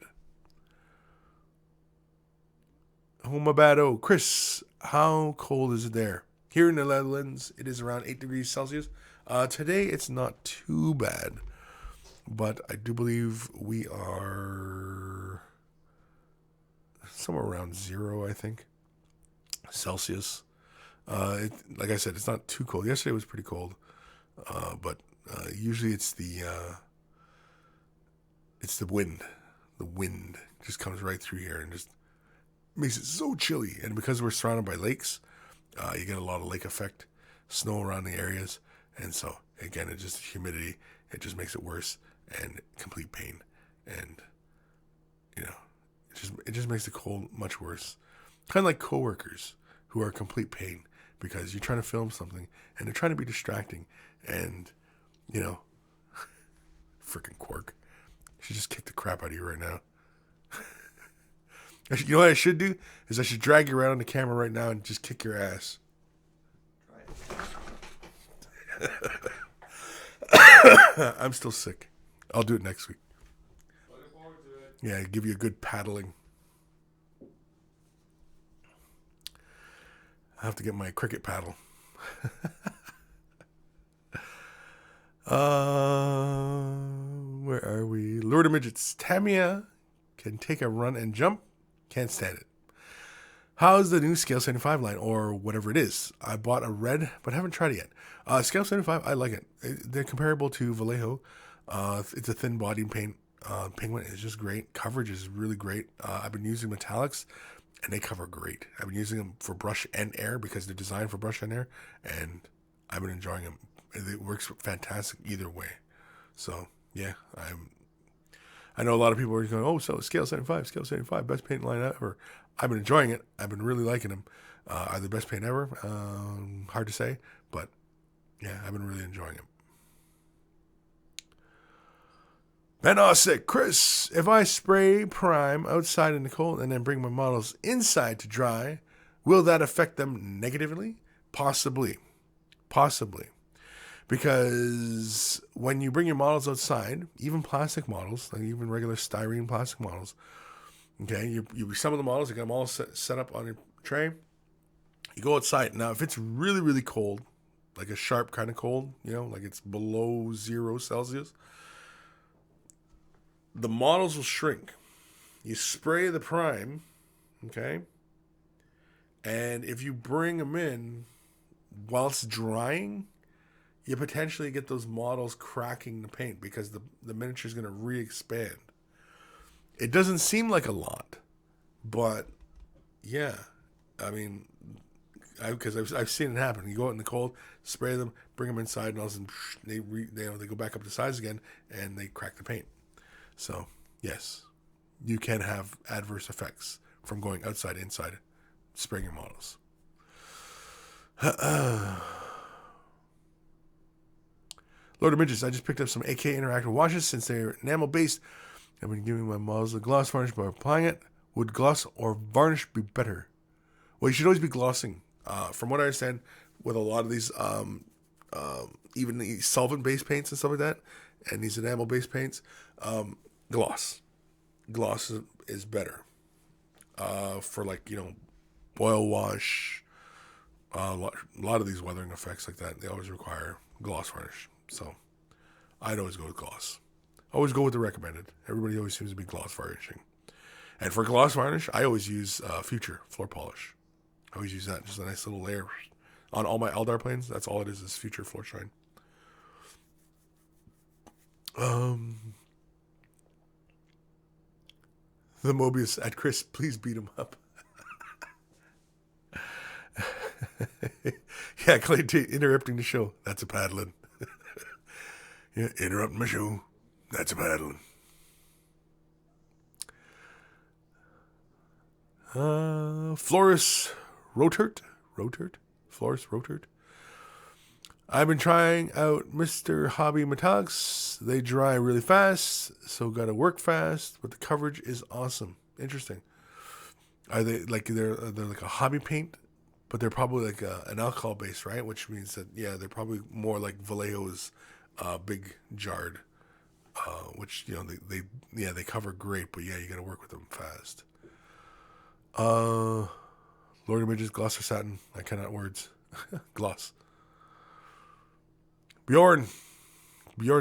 Oh, my bad. Oh, Kris, how cold is it there? Here in the Netherlands, it is around 8 degrees Celsius. Today, it's not too bad. But I do believe we are somewhere around 0, I think, Celsius. Like I said, it's not too cold. Yesterday was pretty cold, but usually it's the wind. The wind just comes right through here and just makes it so chilly. And because we're surrounded by lakes, you get a lot of lake effect, snow around the areas, and so again, it just humidity. It just makes it worse and complete pain, and it just makes the cold much worse. Kind of like coworkers who are complete pain because you're trying to film something and they're trying to be distracting, and freaking Quark. She just kicked the crap out of you right now. You know what I should do? Is I should drag you around on the camera right now and just kick your ass. I'm still sick. I'll do it next week. Looking forward to it. Yeah, give you a good paddling. I have to get my cricket paddle. Where are we? Lord of Midgets. Tamia can take a run and jump. Can't stand it. How's the new Scale 75 line, or whatever it is? I bought a red, but haven't tried it yet. Scale 75, I like it. They're comparable to Vallejo. It's a thin body paint. Penguin is just great. Coverage is really great. I've been using metallics, and they cover great. I've been using them for brush and air because they're designed for brush and air, and I've been enjoying them. It works fantastic either way. So, yeah, I know a lot of people are going, oh, so Scale 75, best paint line ever. I've been enjoying it. I've been really liking them. Are they the best paint ever? Hard to say, but yeah, I've been really enjoying them. Ben Ossick, Kris, if I spray prime outside in the cold and then bring my models inside to dry, will that affect them negatively? Possibly. Because when you bring your models outside, even plastic models, like even regular styrene plastic models, okay, you some of the models, you got them all set up on your tray. You go outside. Now, if it's really, really cold, like a sharp kind of cold, like it's below 0 Celsius, the models will shrink. You spray the prime, okay, and if you bring them in whilst drying, you potentially get those models cracking the paint because the miniature is going to re-expand. It doesn't seem like a lot, but yeah, I mean, because I've seen it happen. You go out in the cold, spray them, bring them inside, and all of a sudden they go back up to size again, and they crack the paint. So yes, you can have adverse effects from going outside, inside, spraying your models. Lord of Midgets, I just picked up some AK Interactive washes since they're enamel based. I've been giving my models a gloss varnish by applying it. Would gloss or varnish be better? Well, you should always be glossing. From what I understand, with a lot of these, even the solvent-based paints and stuff like that, and these enamel-based paints, gloss. Gloss is better. For oil wash, a lot of these weathering effects like that, they always require gloss varnish. So I'd always go with gloss. Always go with the recommended. Everybody always seems to be gloss varnishing. And for gloss varnish, I always use Future floor polish. I always use that. Just a nice little layer on all my Eldar planes. That's all it is Future floor shine. The Mobius at Kris, please beat him up. Yeah, Clay T interrupting the show. That's a paddling. Yeah, interrupting my show. That's a paddling. Floris Rotert. Floris Rotert. I've been trying out Mr. Hobby Metallics. They dry really fast, so gotta work fast, but the coverage is awesome. Interesting. Are they they're like a hobby paint, but they're probably like an alcohol base, right? Which means that they're probably more like Vallejo's big jarred, which they cover great, but you gotta work with them fast. Lord of Midgets, gloss or satin? I cannot words. Gloss. Bjorn's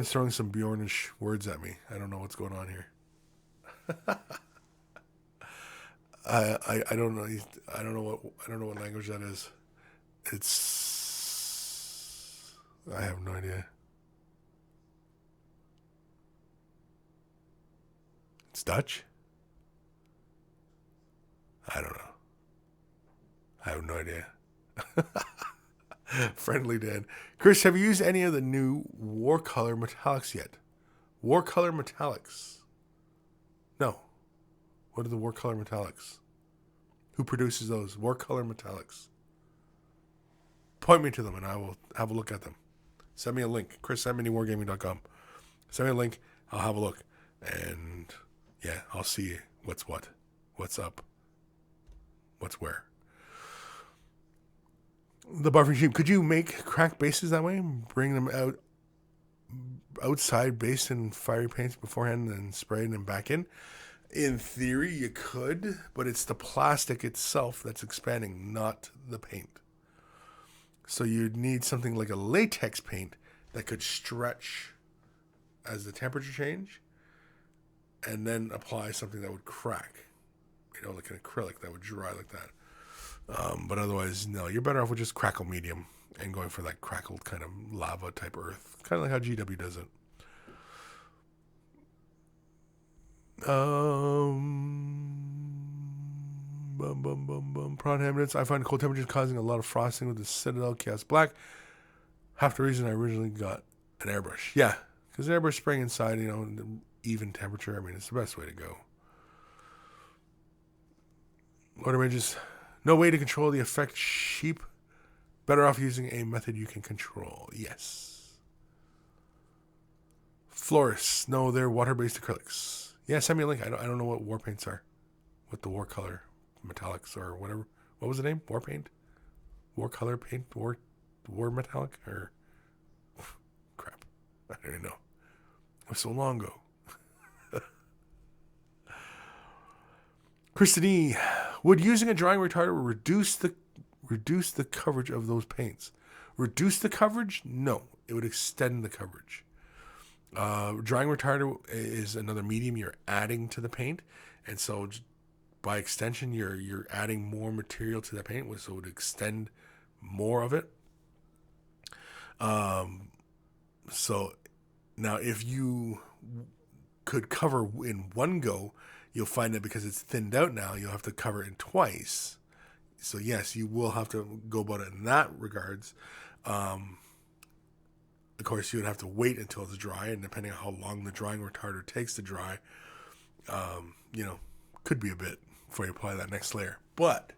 throwing some Bjornish words at me. I don't know what's going on here. I don't know. I don't know what language that is. It's. I have no idea. It's Dutch? I don't know. I have no idea. Friendly Dan. Kris, have you used any of the new Warcolor metallics yet? Warcolor metallics. No. What are the Warcolor metallics? Who produces those? Warcolor metallics. Point me to them and I will have a look at them. Send me a link. Kris@miniwargaming.com. Send me a link. I'll have a look. And yeah, I'll see what's what. What's up. What's where. The buffering sheep. Could you make cracked bases that way? Bring them outside based in fiery paints beforehand and spray them back in? In theory, you could, but it's the plastic itself that's expanding, not the paint. So you'd need something like a latex paint that could stretch as the temperature change and then apply something that would crack. You know, like an acrylic that would dry like that. But otherwise, no, you're better off with just crackle medium and going for that crackled kind of lava type earth. Kind of like how GW does it. Prawn hamnets. I find cold temperatures causing a lot of frosting with the Citadel Chaos Black. Half the reason I originally got an airbrush. Yeah, because an airbrush spraying inside, you know, even temperature. I mean, it's the best way to go. Lord images. No way to control the effect sheep. Better off using a method you can control. Yes. Florists. No, they're water-based acrylics. Yeah, send me a link. I don't know what war paints are. What the war color metallics or whatever. What was the name? War paint? War color paint? War metallic? Or crap. I don't even know. It was so long ago. Christine, would using a drying retarder reduce the coverage of those paints? Reduce the coverage? No, it would extend the coverage. Drying retarder is another medium you're adding to the paint, and so by extension, you're adding more material to the paint, so it would extend more of it. So now, if you could cover in one go, you'll find that because it's thinned out now, you'll have to cover it twice. So yes, you will have to go about it in that regards. Of course, you would have to wait until it's dry, and depending on how long the drying retarder takes to dry, you know, could be a bit before you apply that next layer. But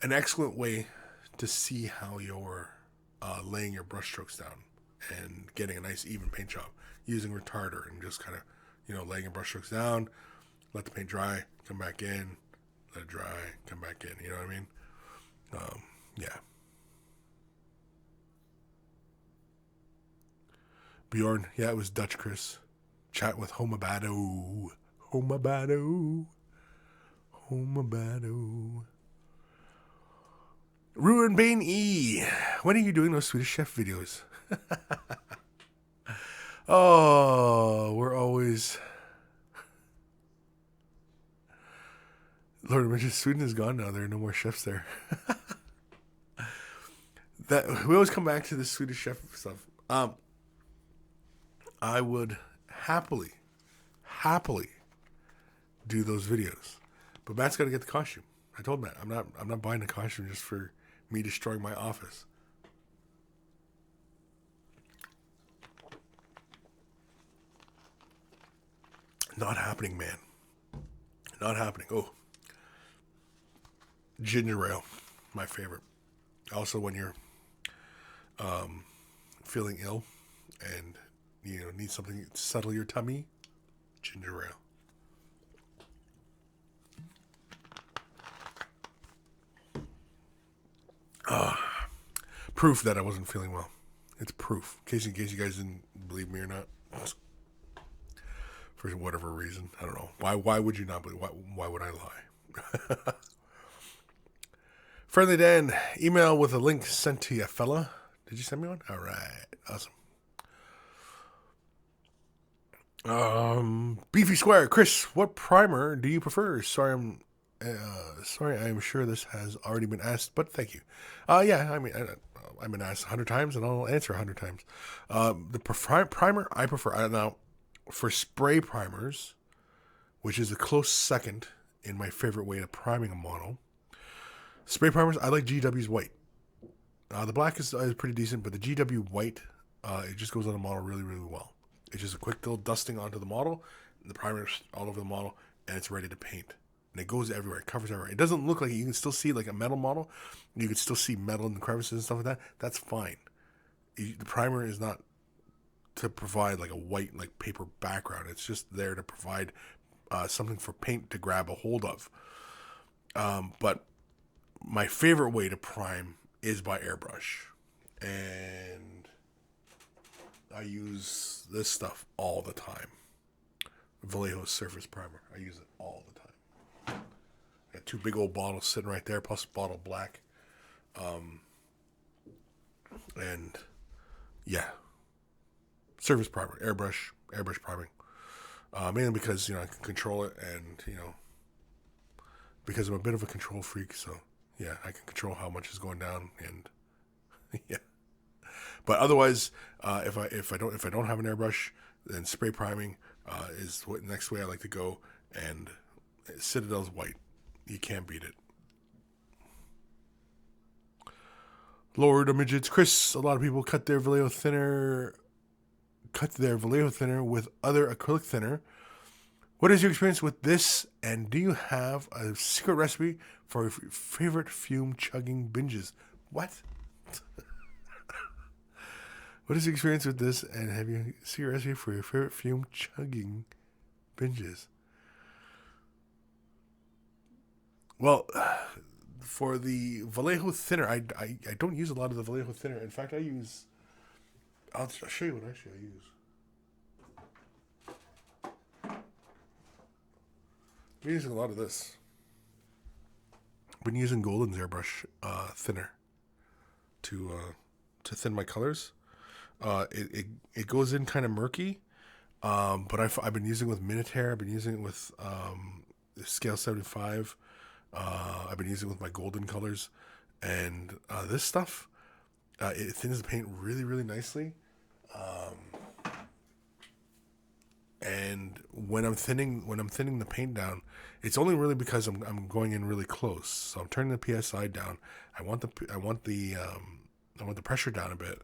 an excellent way to see how you're laying your brush strokes down and getting a nice even paint job using retarder and just kind of, you know, laying your brush strokes down, let the paint dry, come back in, let it dry, come back in. You know what I mean? Yeah. Bjorn, yeah, it was Dutch, Kris. Chat with Homabado. Homabado. Homabado. Ruin Bane E. When are you doing those Swedish Chef videos? Oh, we're always... Lord of Riches, Sweden is gone now. There are no more chefs there. We always come back to the Swedish Chef stuff. I would happily do those videos, but Matt's got to get the costume. I told Matt I'm not buying a costume just for me destroying my office. Not happening, man. Not happening. Oh, ginger ale, my favorite. Also, when you're feeling ill and you know need something to settle your tummy, ginger ale. Proof that I wasn't feeling well. It's proof. In case you guys didn't believe me or not. For whatever reason. I don't know. Why would you not believe? Why would I lie? Friendly Dan, email with a link sent to you, fella. Did you send me one? All right. Awesome. Beefy Square, Chris, what primer do you prefer? Sorry, I'm sure this has already been asked, but thank you. Yeah, I mean, I've been asked 100 times, and I'll answer 100 times. The primer I prefer, now, for spray primers, which is a close second in my favorite way of priming a model, spray primers, I like GW's white. The black is pretty decent, but the GW white, it just goes on the model really, really well. It's just a quick little dusting onto the model, and the primer's all over the model, and it's ready to paint. And it goes everywhere. It covers everywhere. It doesn't look like you can still see like a metal model. You can still see metal in the crevices and stuff like that. That's fine. The primer is not to provide like a white like paper background. It's just there to provide something for paint to grab a hold of. But my favorite way to prime is by airbrush, and I use this stuff all the time. Vallejo Surface Primer. I use it all the time. I got 2 big old bottles sitting right there, plus a bottle of black. And yeah, surface primer, airbrush priming. Mainly because I can control it, and because I'm a bit of a control freak. So yeah, I can control how much is going down, and yeah. But otherwise, if I don't have an airbrush, then spray priming is what next way I like to go. And Citadel's white, you can't beat it. Lord of Midgets, Chris. A lot of people cut their Vallejo thinner with other acrylic thinner. What is your experience with this? And do you have a secret recipe for your favorite fume chugging binges? What? What is your experience with this? And have you a secret recipe for your favorite fume chugging binges? Well, for the Vallejo thinner, I don't use a lot of the Vallejo thinner. In fact, I'll show you what actually I use. I'm using a lot of this. I've been using Golden's airbrush thinner to thin my colors. It goes in kind of murky, but I've been using it with Minotaur. I've been using it with Scale 75. I've been using it with my golden colors, and this stuff it thins the paint really, really nicely. And when I'm thinning the paint down, it's only really because I'm going in really close. So I'm turning the PSI down. I want the pressure down a bit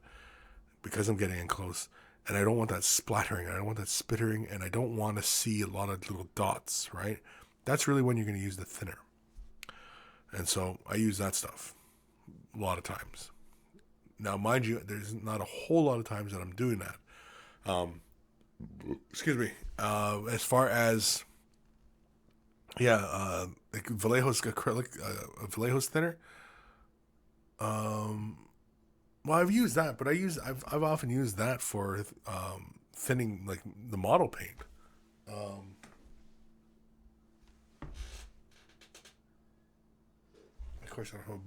because I'm getting in close, and I don't want that splattering. I don't want that spittering, and I don't want to see a lot of little dots. Right? That's really when you're going to use the thinner. And so I use that stuff a lot of times. Now, mind you, there's not a whole lot of times that I'm doing that. Excuse me. As far as like Vallejo's acrylic, Vallejo's thinner. Well, I've used that, but I've often used that for thinning like the model paint. Of course, I don't have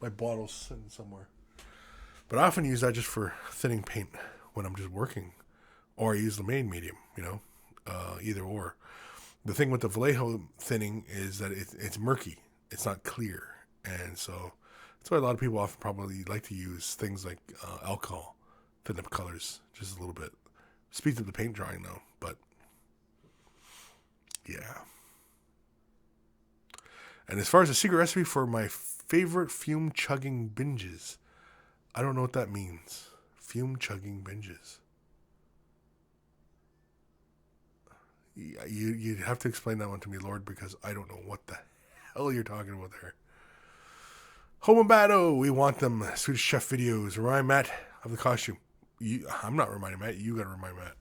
my bottles sitting somewhere, but I often use that just for thinning paint when I'm just working. Or I use the main medium, either or. The thing with the Vallejo thinning is that it's murky. It's not clear. And so that's why a lot of people often probably like to use things like alcohol, thin up colors just a little bit. Speeds up the paint drying though, but yeah. And as far as a secret recipe for my favorite fume chugging binges, I don't know what that means. Fume chugging binges. You'd have to explain that one to me, Lord, because I don't know what the hell you're talking about there. Home and Battle, we want them Swedish Chef videos. Remind Matt of the costume. I'm not reminding Matt. You got to remind Matt.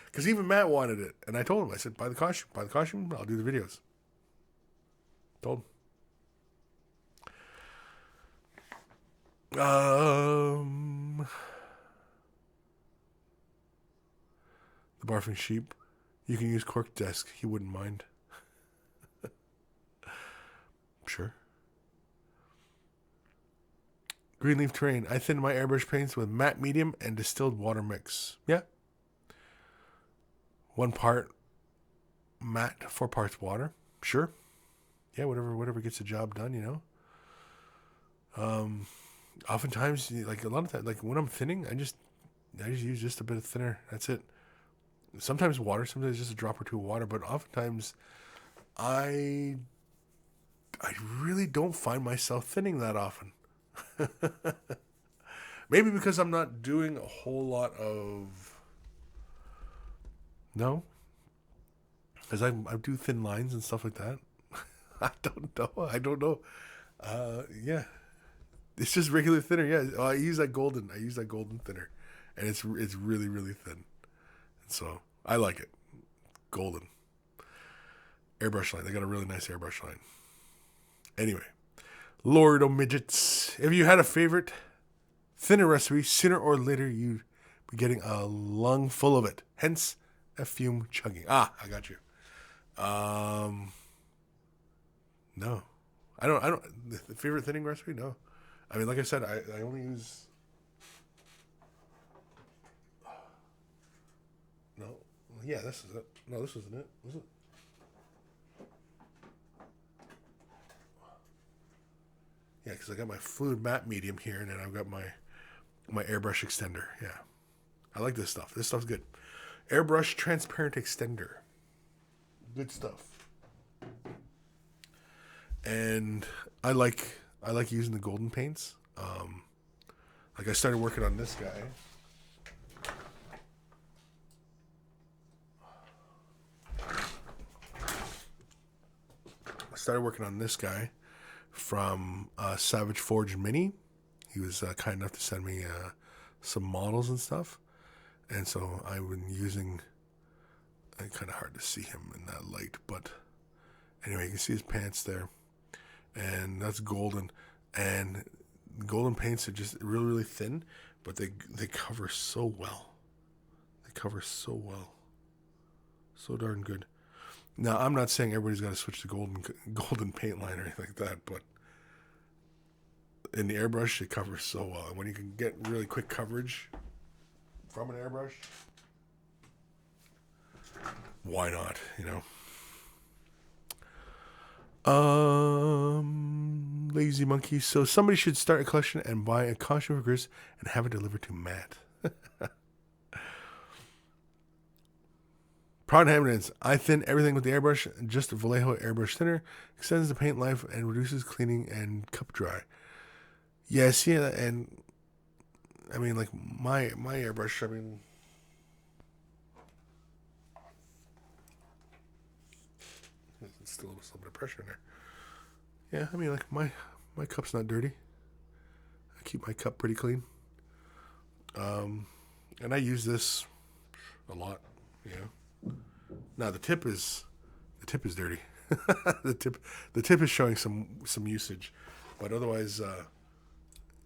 Because even Matt wanted it, and I told him. I said, buy the costume. I'll do the videos. Told him. The barfing sheep. You can use Cork Desk. He wouldn't mind. Sure. Greenleaf Terrain. I thin my airbrush paints with matte medium and distilled water mix. Yeah. 1 part matte, 4 parts water. Sure. Yeah, whatever gets the job done, you know. Oftentimes, like a lot of times, like when I'm thinning, I just use just a bit of thinner. That's it. Sometimes water, sometimes just a drop or two of water, but oftentimes I really don't find myself thinning that often. Maybe because I'm not doing a whole lot of no, because I do thin lines and stuff like that. I don't know. Yeah, it's just regular thinner. Yeah, I use that golden. I use that golden thinner, and it's really really thin. And so I like it. Golden airbrush line. They got a really nice airbrush line. Anyway, Lord o' Midgets. If you had a favorite thinner recipe, sooner or later you'd be getting a lung full of it. Hence, a fume chugging. Ah, I got you. No. I don't, the favorite thinning recipe? No. I mean, like I said, I only use, no. Yeah, this is it. No, this isn't it. Was it? Yeah, because I got my fluid matte medium here, and then I've got my airbrush extender. Yeah, I like this stuff. This stuff's good. Airbrush transparent extender. Good stuff. And I like using the golden paints. Like I started working on this guy. From Savage Forge Mini. He was kind enough to send me some models and stuff. And so I've been using, it's kind of hard to see him in that light, but anyway, you can see his pants there. And that's golden. And golden paints are just really, really thin, but they cover so well. They cover so well. So darn good. Now, I'm not saying everybody's got to switch to golden paint line or anything like that, but in the airbrush, it covers so well. And when you can get really quick coverage from an airbrush, why not, you know? Lazy monkey. So somebody should start a collection and buy a costume for Kris and have it delivered to Matt. Proud Hammonds. I thin everything with the airbrush, just a Vallejo airbrush thinner, extends the paint life and reduces cleaning and cup dry. Yes, yeah, and I mean, like my airbrush, I mean, it's still a little bit of pressure in there. Yeah, I mean, like my cup's not dirty. I keep my cup pretty clean. And I use this a lot, you know. Now the tip is dirty. the tip is showing some usage, but otherwise,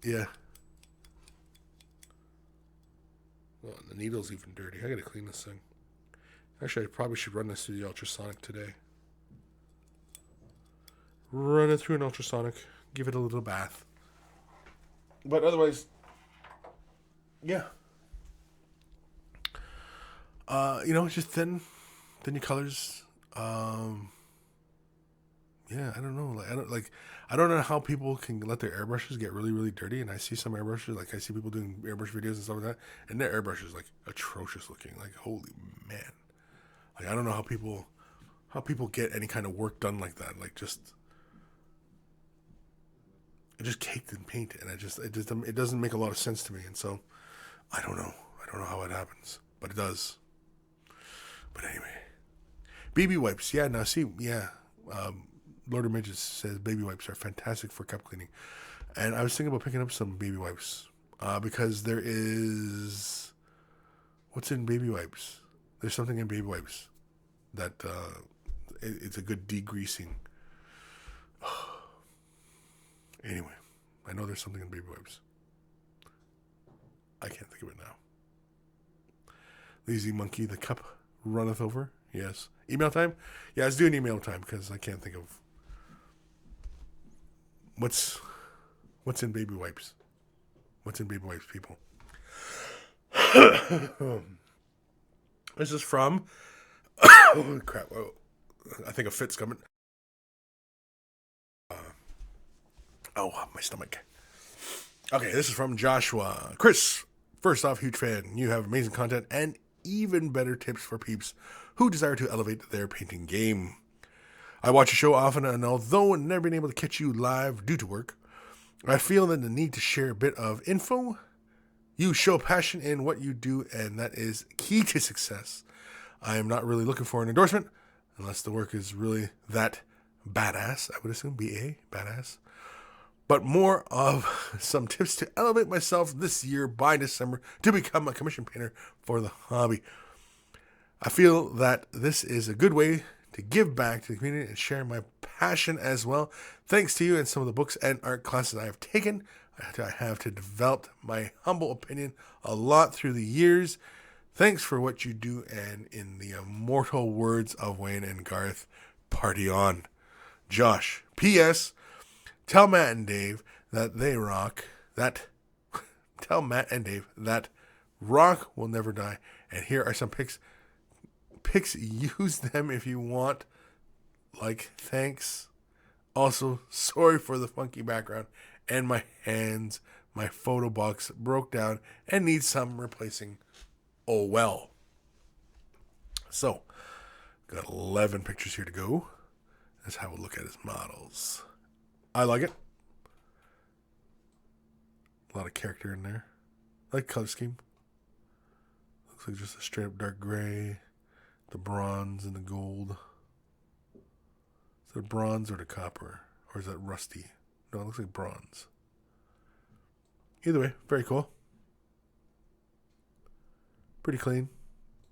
yeah. Well, the needle's even dirty. I gotta clean this thing. Actually, I probably should run this through the ultrasonic today. Run it through an ultrasonic. Give it a little bath. But otherwise, yeah. You know, just thin your colors. Yeah, I don't know. I don't know how people can let their airbrushes get really, really dirty. And I see some airbrushes, like I see people doing airbrush videos and stuff like that, and their airbrush is like atrocious looking. Like, holy man! Like, I don't know how people get any kind of work done like that. Like, just caked in paint, and it doesn't make a lot of sense to me. And so, I don't know how it happens, but it does. But anyway, baby wipes. Yeah, now see, yeah. Lord of Midgets says baby wipes are fantastic for cup cleaning. And I was thinking about picking up some baby wipes. Because there is... What's in baby wipes? There's something in baby wipes that it's a good degreasing. Anyway, I know there's something in baby wipes. I can't think of it now. Lazy monkey, the cup runneth over. Yes. Email time? Yeah, let's do an email time because I can't think of what's in baby wipes. What's in Baby Wipes, people? This is from... oh, crap. Oh, I think a fit's coming. Oh, my stomach. Okay, this is from Joshua. Kris, first off, huge fan. You have amazing content and even better tips for peeps who desire to elevate their painting game. I watch your show often, and although never been able to catch you live due to work, I feel the need to share a bit of info. You show passion in what you do, and that is key to success. I am not really looking for an endorsement, unless the work is really that badass, I would assume, B-A, badass. But more of some tips to elevate myself this year by December to become a commission painter for the hobby. I feel that this is a good way to give back to the community and share my passion as well. Thanks to you and some of the books and art classes I have taken, I have to develop my humble opinion a lot through the years. Thanks for what you do, and in the immortal words of Wayne and Garth, party on. Josh, P.S. Tell Matt and Dave that they rock. Tell Matt and Dave that rock will never die. And here are some pics. Use them if you want. Like, thanks. Also, sorry for the funky background and my hands. My photo box broke down and needs some replacing. Oh well. So, got 11 pictures here to go. Let's have a look at his models. I like it. A lot of character in there. I like the color scheme. Looks like just a straight up dark gray. The bronze and the gold. Is it bronze or the copper? Or is that rusty? No, it looks like bronze. Either way, very cool. Pretty clean.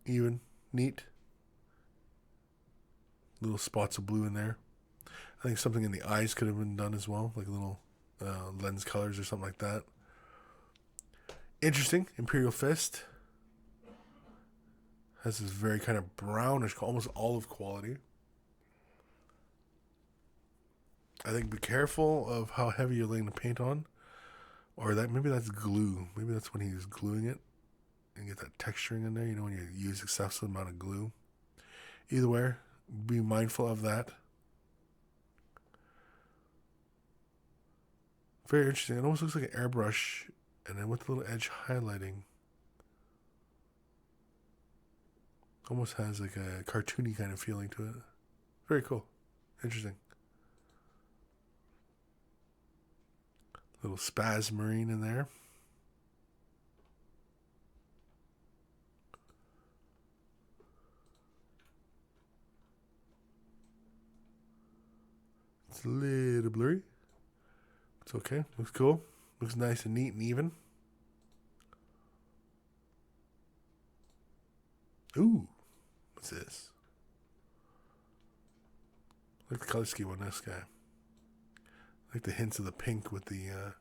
Even. Neat. Little spots of blue in there. I think something in the eyes could have been done as well. Like little lens colors or something like that. Interesting. Imperial Fist. Has this very kind of brownish, almost olive quality. I think be careful of how heavy you're laying the paint on. Or that maybe that's glue. Maybe that's when he's gluing it. And get that texturing in there. You know, when you use excessive amount of glue. Either way, be mindful of that. Very interesting. It almost looks like an airbrush. And then with a little edge highlighting. Almost has like a cartoony kind of feeling to it. Very cool. Interesting. Little spaz marine in there. It's a little blurry. It's okay. Looks cool. Looks nice and neat and even. Ooh. What's this? I like the color scheme on this guy. I like the hints of the pink with the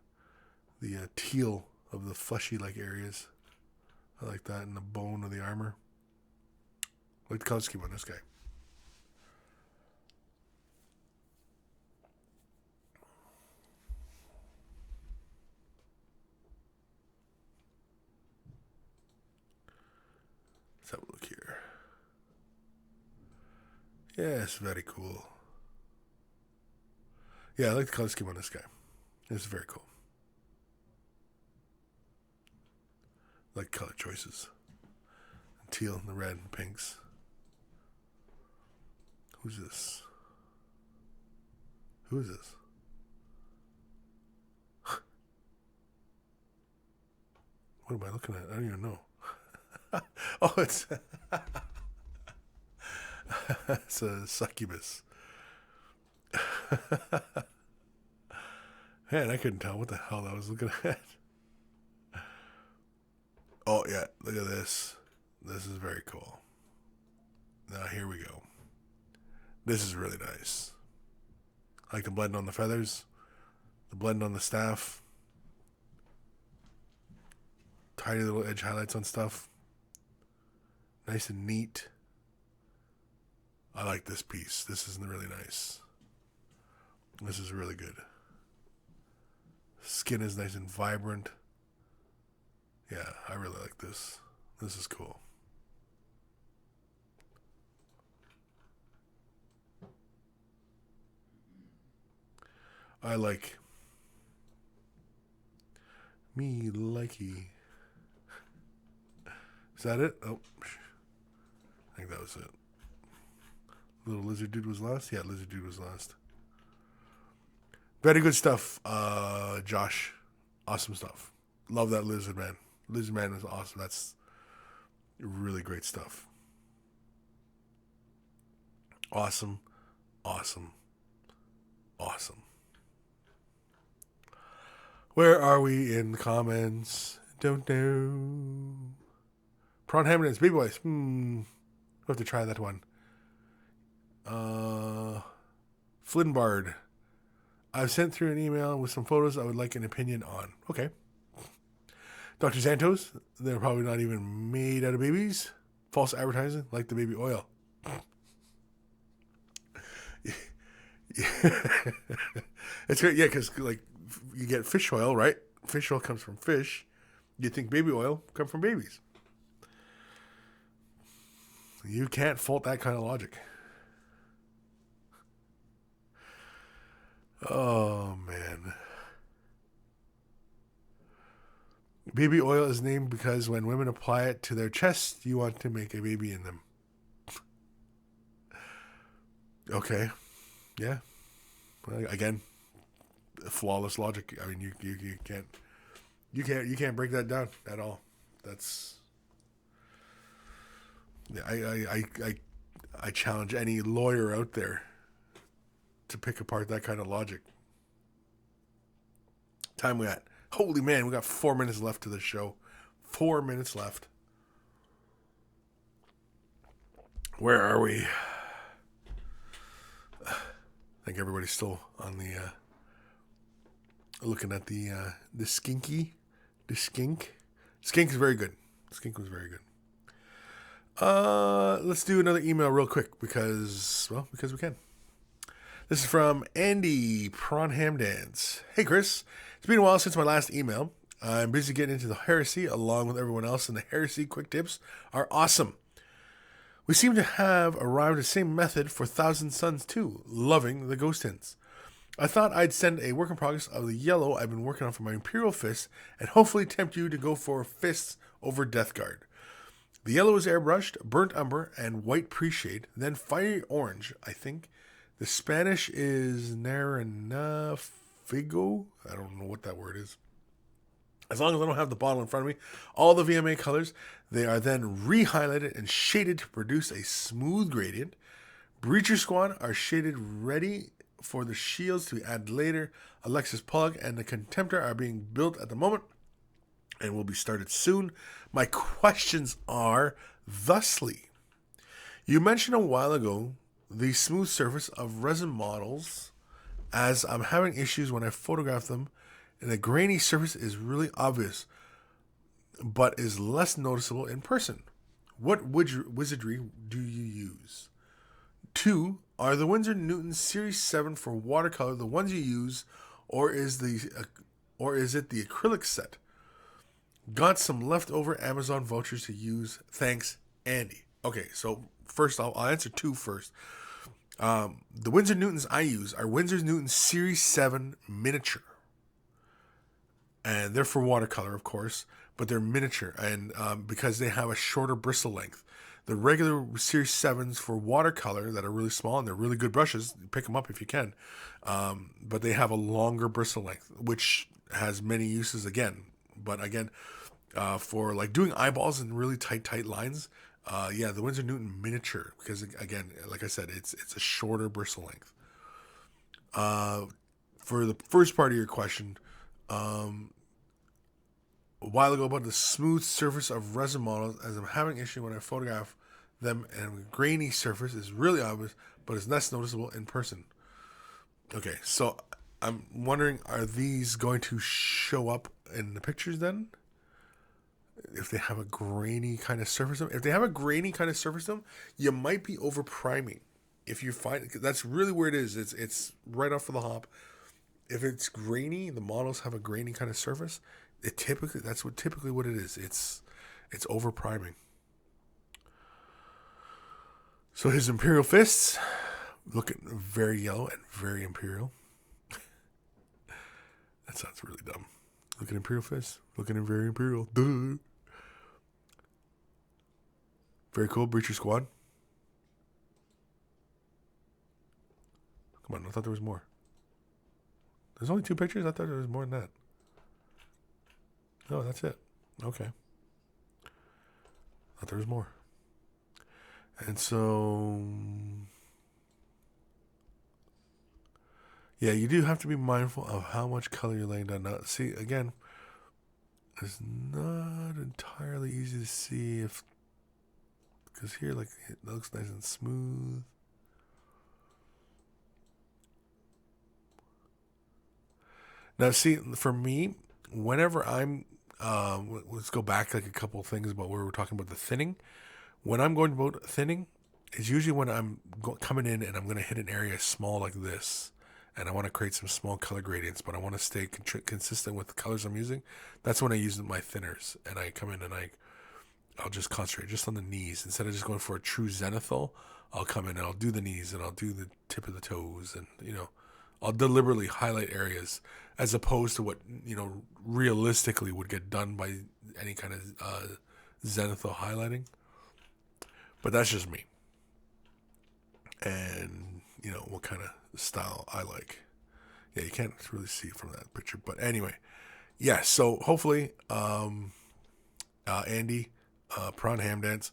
teal of the fleshy like areas. I like that, and the bone of the armor. I like the color scheme on this guy. Let's have a look here. Yes, very cool. Yeah, I like the color scheme on this guy. It's very cool. I like color choices. The teal and the red and pinks. Who's this? Who is this? What am I looking at? I don't even know. Oh, it's it's a succubus. Man, I couldn't tell what the hell I was looking at. Oh, yeah, look at this. This is very cool. Now, here we go. This is really nice. I like the blend on the feathers, the blend on the staff, tiny little edge highlights on stuff. Nice and neat. I like this piece. This is really nice. This is really good. Skin is nice and vibrant. Yeah, I really like this. This is cool. I like me likey. Is that it? Oh, I think that was it. Little lizard dude was last? Yeah, lizard dude was last. Very good stuff, Josh. Awesome stuff. Love that lizard man. Lizard man is awesome. That's really great stuff. Awesome. Awesome. Awesome. Where are we in the comments? Don't know. Prawn Hammonds, Baby Boys. We'll have to try that one. Flynnbard. I've sent through an email with some photos I would like an opinion on. Okay. Dr. Santos. They're probably not even made out of babies. False advertising, like the baby oil. It's great, yeah, because like you get fish oil, right? Fish oil comes from fish. You think baby oil come from babies. You can't fault that kind of logic. Oh man. Baby oil is named because when women apply it to their chest, you want to make a baby in them. Okay. Yeah. Well, again, flawless logic. I mean, you can't break that down at all. That's I challenge any lawyer out there to pick apart that kind of logic. Time we at? Holy man, we got 4 minutes left to the show. 4 minutes left. Where are we? I think everybody's still on the looking at the skinky, the skink. Skink is very good. Skink was very good. Let's do another email real quick because we can. This is from Andy Prawn Ham Dance. Hey Chris, it's been a while since my last email. I'm busy getting into the heresy along with everyone else, and the heresy quick tips are awesome. We seem to have arrived at the same method for Thousand Suns too, loving the ghost hints. I thought I'd send a work in progress of the yellow I've been working on for my Imperial Fist and hopefully tempt you to go for fists over Death Guard. The yellow is airbrushed, burnt umber, and white pre-shade, then fiery orange, I think. The Spanish is Naranafigo. I don't know what that word is. As long as I don't have the bottle in front of me, all the VMA colors, they are then re-highlighted and shaded to produce a smooth gradient. Breacher Squad are shaded ready for the shields to add later. Alexis Pollock and the Contemptor are being built at the moment and will be started soon. My questions are thusly. You mentioned a while ago the smooth surface of resin models, as I'm having issues when I photograph them, and the grainy surface is really obvious, but is less noticeable in person. What wizardry do you use? 2, are the Winsor Newton Series 7 for watercolor the ones you use, or is it the acrylic set? Got some leftover Amazon vouchers to use. Thanks, Andy. Okay, so first I'll answer 2 first. The Winsor Newtons I use are Winsor Newton Series 7 miniature. And they're for watercolor, of course, but they're miniature, and because they have a shorter bristle length. The regular Series 7s for watercolor that are really small, and they're really good brushes. Pick them up if you can. But they have a longer bristle length, which has many uses again. But again, for like doing eyeballs and really tight lines, the Winsor Newton miniature, because again, like I said, it's a shorter bristle length. For the first part of your question, a while ago about the smooth surface of resin models, as I'm having issue when I photograph them, and grainy surface is really obvious, but is less noticeable in person. Okay, so I'm wondering, are these going to show up in the pictures then? If they have a grainy kind of surface, if they have a grainy kind of surface, you might be over priming. If you find that's really where it is. It's right off of the hop. If it's grainy, the models have a grainy kind of surface, that's typically what it is. It's over priming. So his Imperial fists looking very yellow and very Imperial. That sounds really dumb. Looking Imperial fists, looking very Imperial. Duh. Very cool, Breacher Squad. Come on, I thought there was more. There's only 2 pictures? I thought there was more than that. No, that's it. Okay. I thought there was more. And so... yeah, you do have to be mindful of how much color you're laying down. Now, see, again, it's not entirely easy to see if... because here, like, it looks nice and smooth. Now, see, for me, whenever I'm, let's go back like a couple of things about where we were talking about the thinning. When I'm going about thinning, it's usually when I'm coming in and I'm going to hit an area small like this, and I want to create some small color gradients, but I want to stay consistent with the colors I'm using. That's when I use my thinners, and I come in and I'll just concentrate just on the knees. Instead of just going for a true zenithal, I'll come in and I'll do the knees and I'll do the tip of the toes, and I'll deliberately highlight areas as opposed to what realistically would get done by any kind of zenithal highlighting. But that's just me, and what kind of style I like. Yeah, you can't really see from that picture, but anyway, yeah. So hopefully, Andy, Prawn Ham Dance,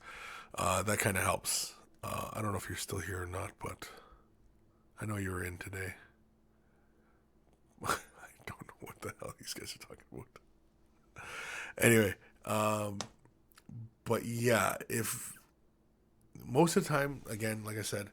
that kind of helps. I don't know if you're still here or not, but I know you were in today. I don't know what the hell these guys are talking about. Anyway, but yeah, if most of the time, again, like I said,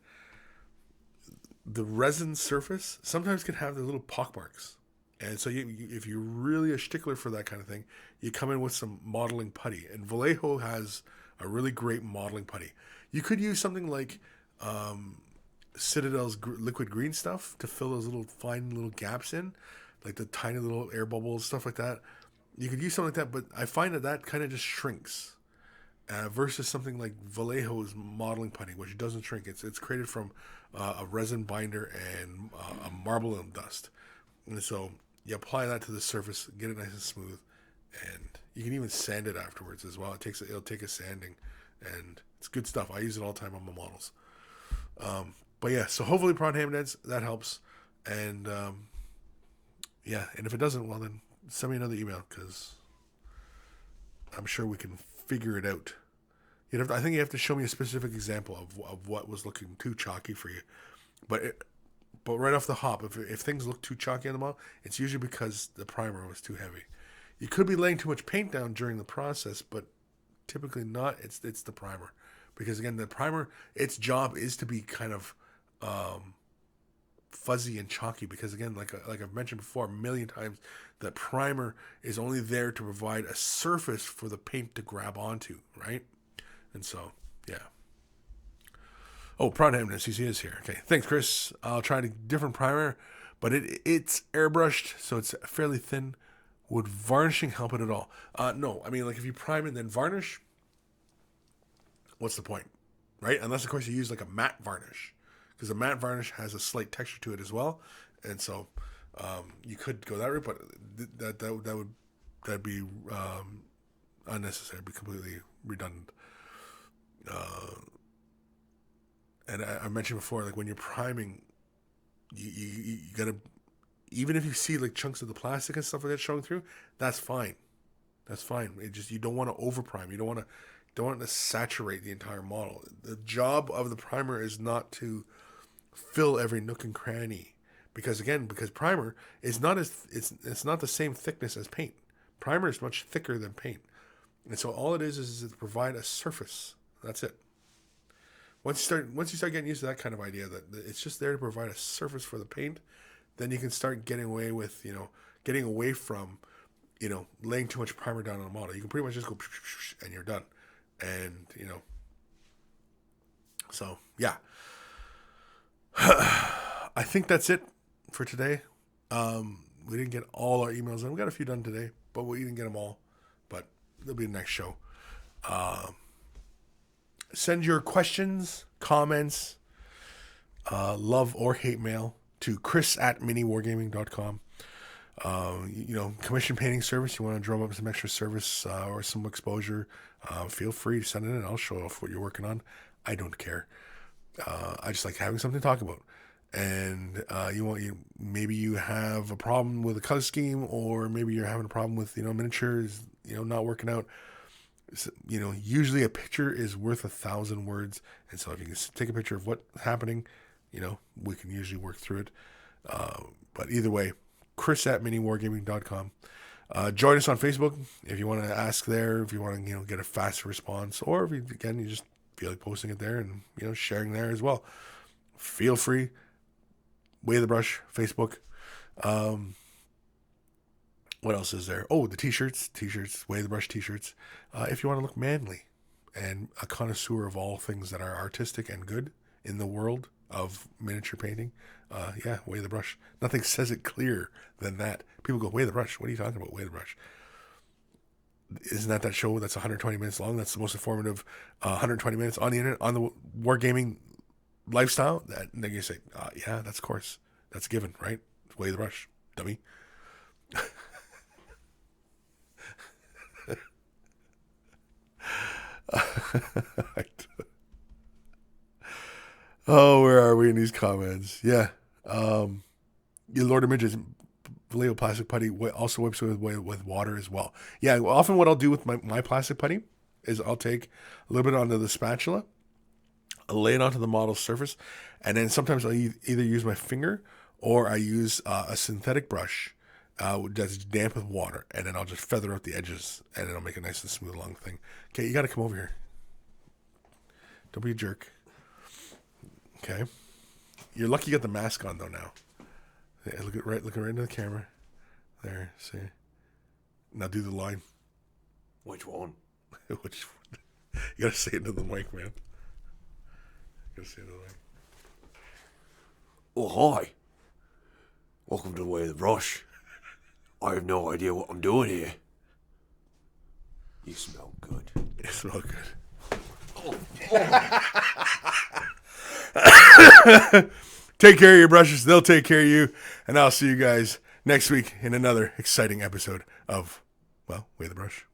the resin surface sometimes can have the little pockmarks. And so if you're really a stickler for that kind of thing, you come in with some modeling putty. And Vallejo has a really great modeling putty. You could use something like Citadel's liquid green stuff to fill those little fine little gaps in, like the tiny little air bubbles, stuff like that. You could use something like that, but I find that kind of just shrinks versus something like Vallejo's modeling putty, which doesn't shrink. It's created from a resin binder and a marble and dust. And so you apply that to the surface, get it nice and smooth, and you can even sand it afterwards as well. It'll take a sanding, and it's good stuff. I use it all the time on my models. But yeah, so hopefully Prawn Ham Dance, that helps. And yeah, and if it doesn't, well then send me another email, because I'm sure we can figure it out. I think you have to show me a specific example of what was looking too chalky for you. But right off the hop, if things look too chalky on the model, it's usually because the primer was too heavy. You could be laying too much paint down during the process, but typically not. It's the primer, because again, the primer, its job is to be kind of fuzzy and chalky, because again, like I've mentioned before a million times, that primer is only there to provide a surface for the paint to grab onto, right? And so, yeah. Oh, Prawn Ham Dance, he is here. Okay, thanks, Kris. I'll try a different primer, but it's airbrushed, so it's fairly thin. Would varnishing help it at all? No, I mean, like if you prime and then varnish, what's the point, right? Unless, of course, you use like a matte varnish, because a matte varnish has a slight texture to it as well, and so you could go that route, but that'd be unnecessary, be completely redundant. And I mentioned before, like when you're priming, you gotta, even if you see like chunks of the plastic and stuff like that showing through, that's fine. That's fine. It just, you don't want to over prime. You don't want to saturate the entire model. The job of the primer is not to fill every nook and cranny, because primer is not it's not the same thickness as paint. Primer is much thicker than paint, and so all it is to provide a surface. That's it. Once you start getting used to that kind of idea, that it's just there to provide a surface for the paint, then you can start getting away from laying too much primer down on a model. You can pretty much just go and you're done. And so yeah, I think that's it for today. We didn't get all our emails in. We got a few done today. but we didn't get them all. But there'll be the next show. Send your questions, comments, love or hate mail to Kris@miniwargaming.com. Commission painting service. You want to drum up some extra service or some exposure? Feel free to send it in. I'll show off what you're working on. I don't care. I just like having something to talk about. And maybe you have a problem with a color scheme, or maybe you're having a problem with miniatures not working out. So, usually a picture is worth 1,000 words, and so if you can take a picture of what's happening, we can usually work through it. But either way, Kris@miniwargaming.com. Join us on Facebook if you want to ask there, if you want to get a faster response, or if you just feel like posting it there and sharing there as well. Feel free. Way the Brush Facebook. What else is there? Oh, the t-shirts, Way the Brush t-shirts. If you want to look manly and a connoisseur of all things that are artistic and good in the world of miniature painting, Way the Brush. Nothing says it clearer than that. People go, Way the Brush. What are you talking about, Way the Brush? Isn't that show that's 120 minutes long? That's the most informative 120 minutes on the internet, on the wargaming lifestyle. That, and then you say, yeah, that's of course. That's a given, right? Way the Brush, dummy. Oh, where are we in these comments? Yeah. Your Lord of Midgets, Vallejo plastic putty also wipes away with water as well. Yeah, often what I'll do with my plastic putty is I'll take a little bit onto the spatula, I'll lay it onto the model's surface, and then sometimes I'll either use my finger or I use a synthetic brush that's damp with water, and then I'll just feather out the edges, and it'll make a nice and smooth long thing. Okay, you got to come over here. Don't be a jerk. Okay. You're lucky you got the mask on, though, now. Yeah, looking right into the camera. There, see. Now do the line. Which one? Which one? You got to say it into the mic, man. You got to say it into the mic. Oh, hi. Welcome to the Way of the Brush. I have no idea what I'm doing here. You smell good. You smell good. Take care of your brushes. They'll take care of you. And I'll see you guys next week in another exciting episode of, Way the Brush.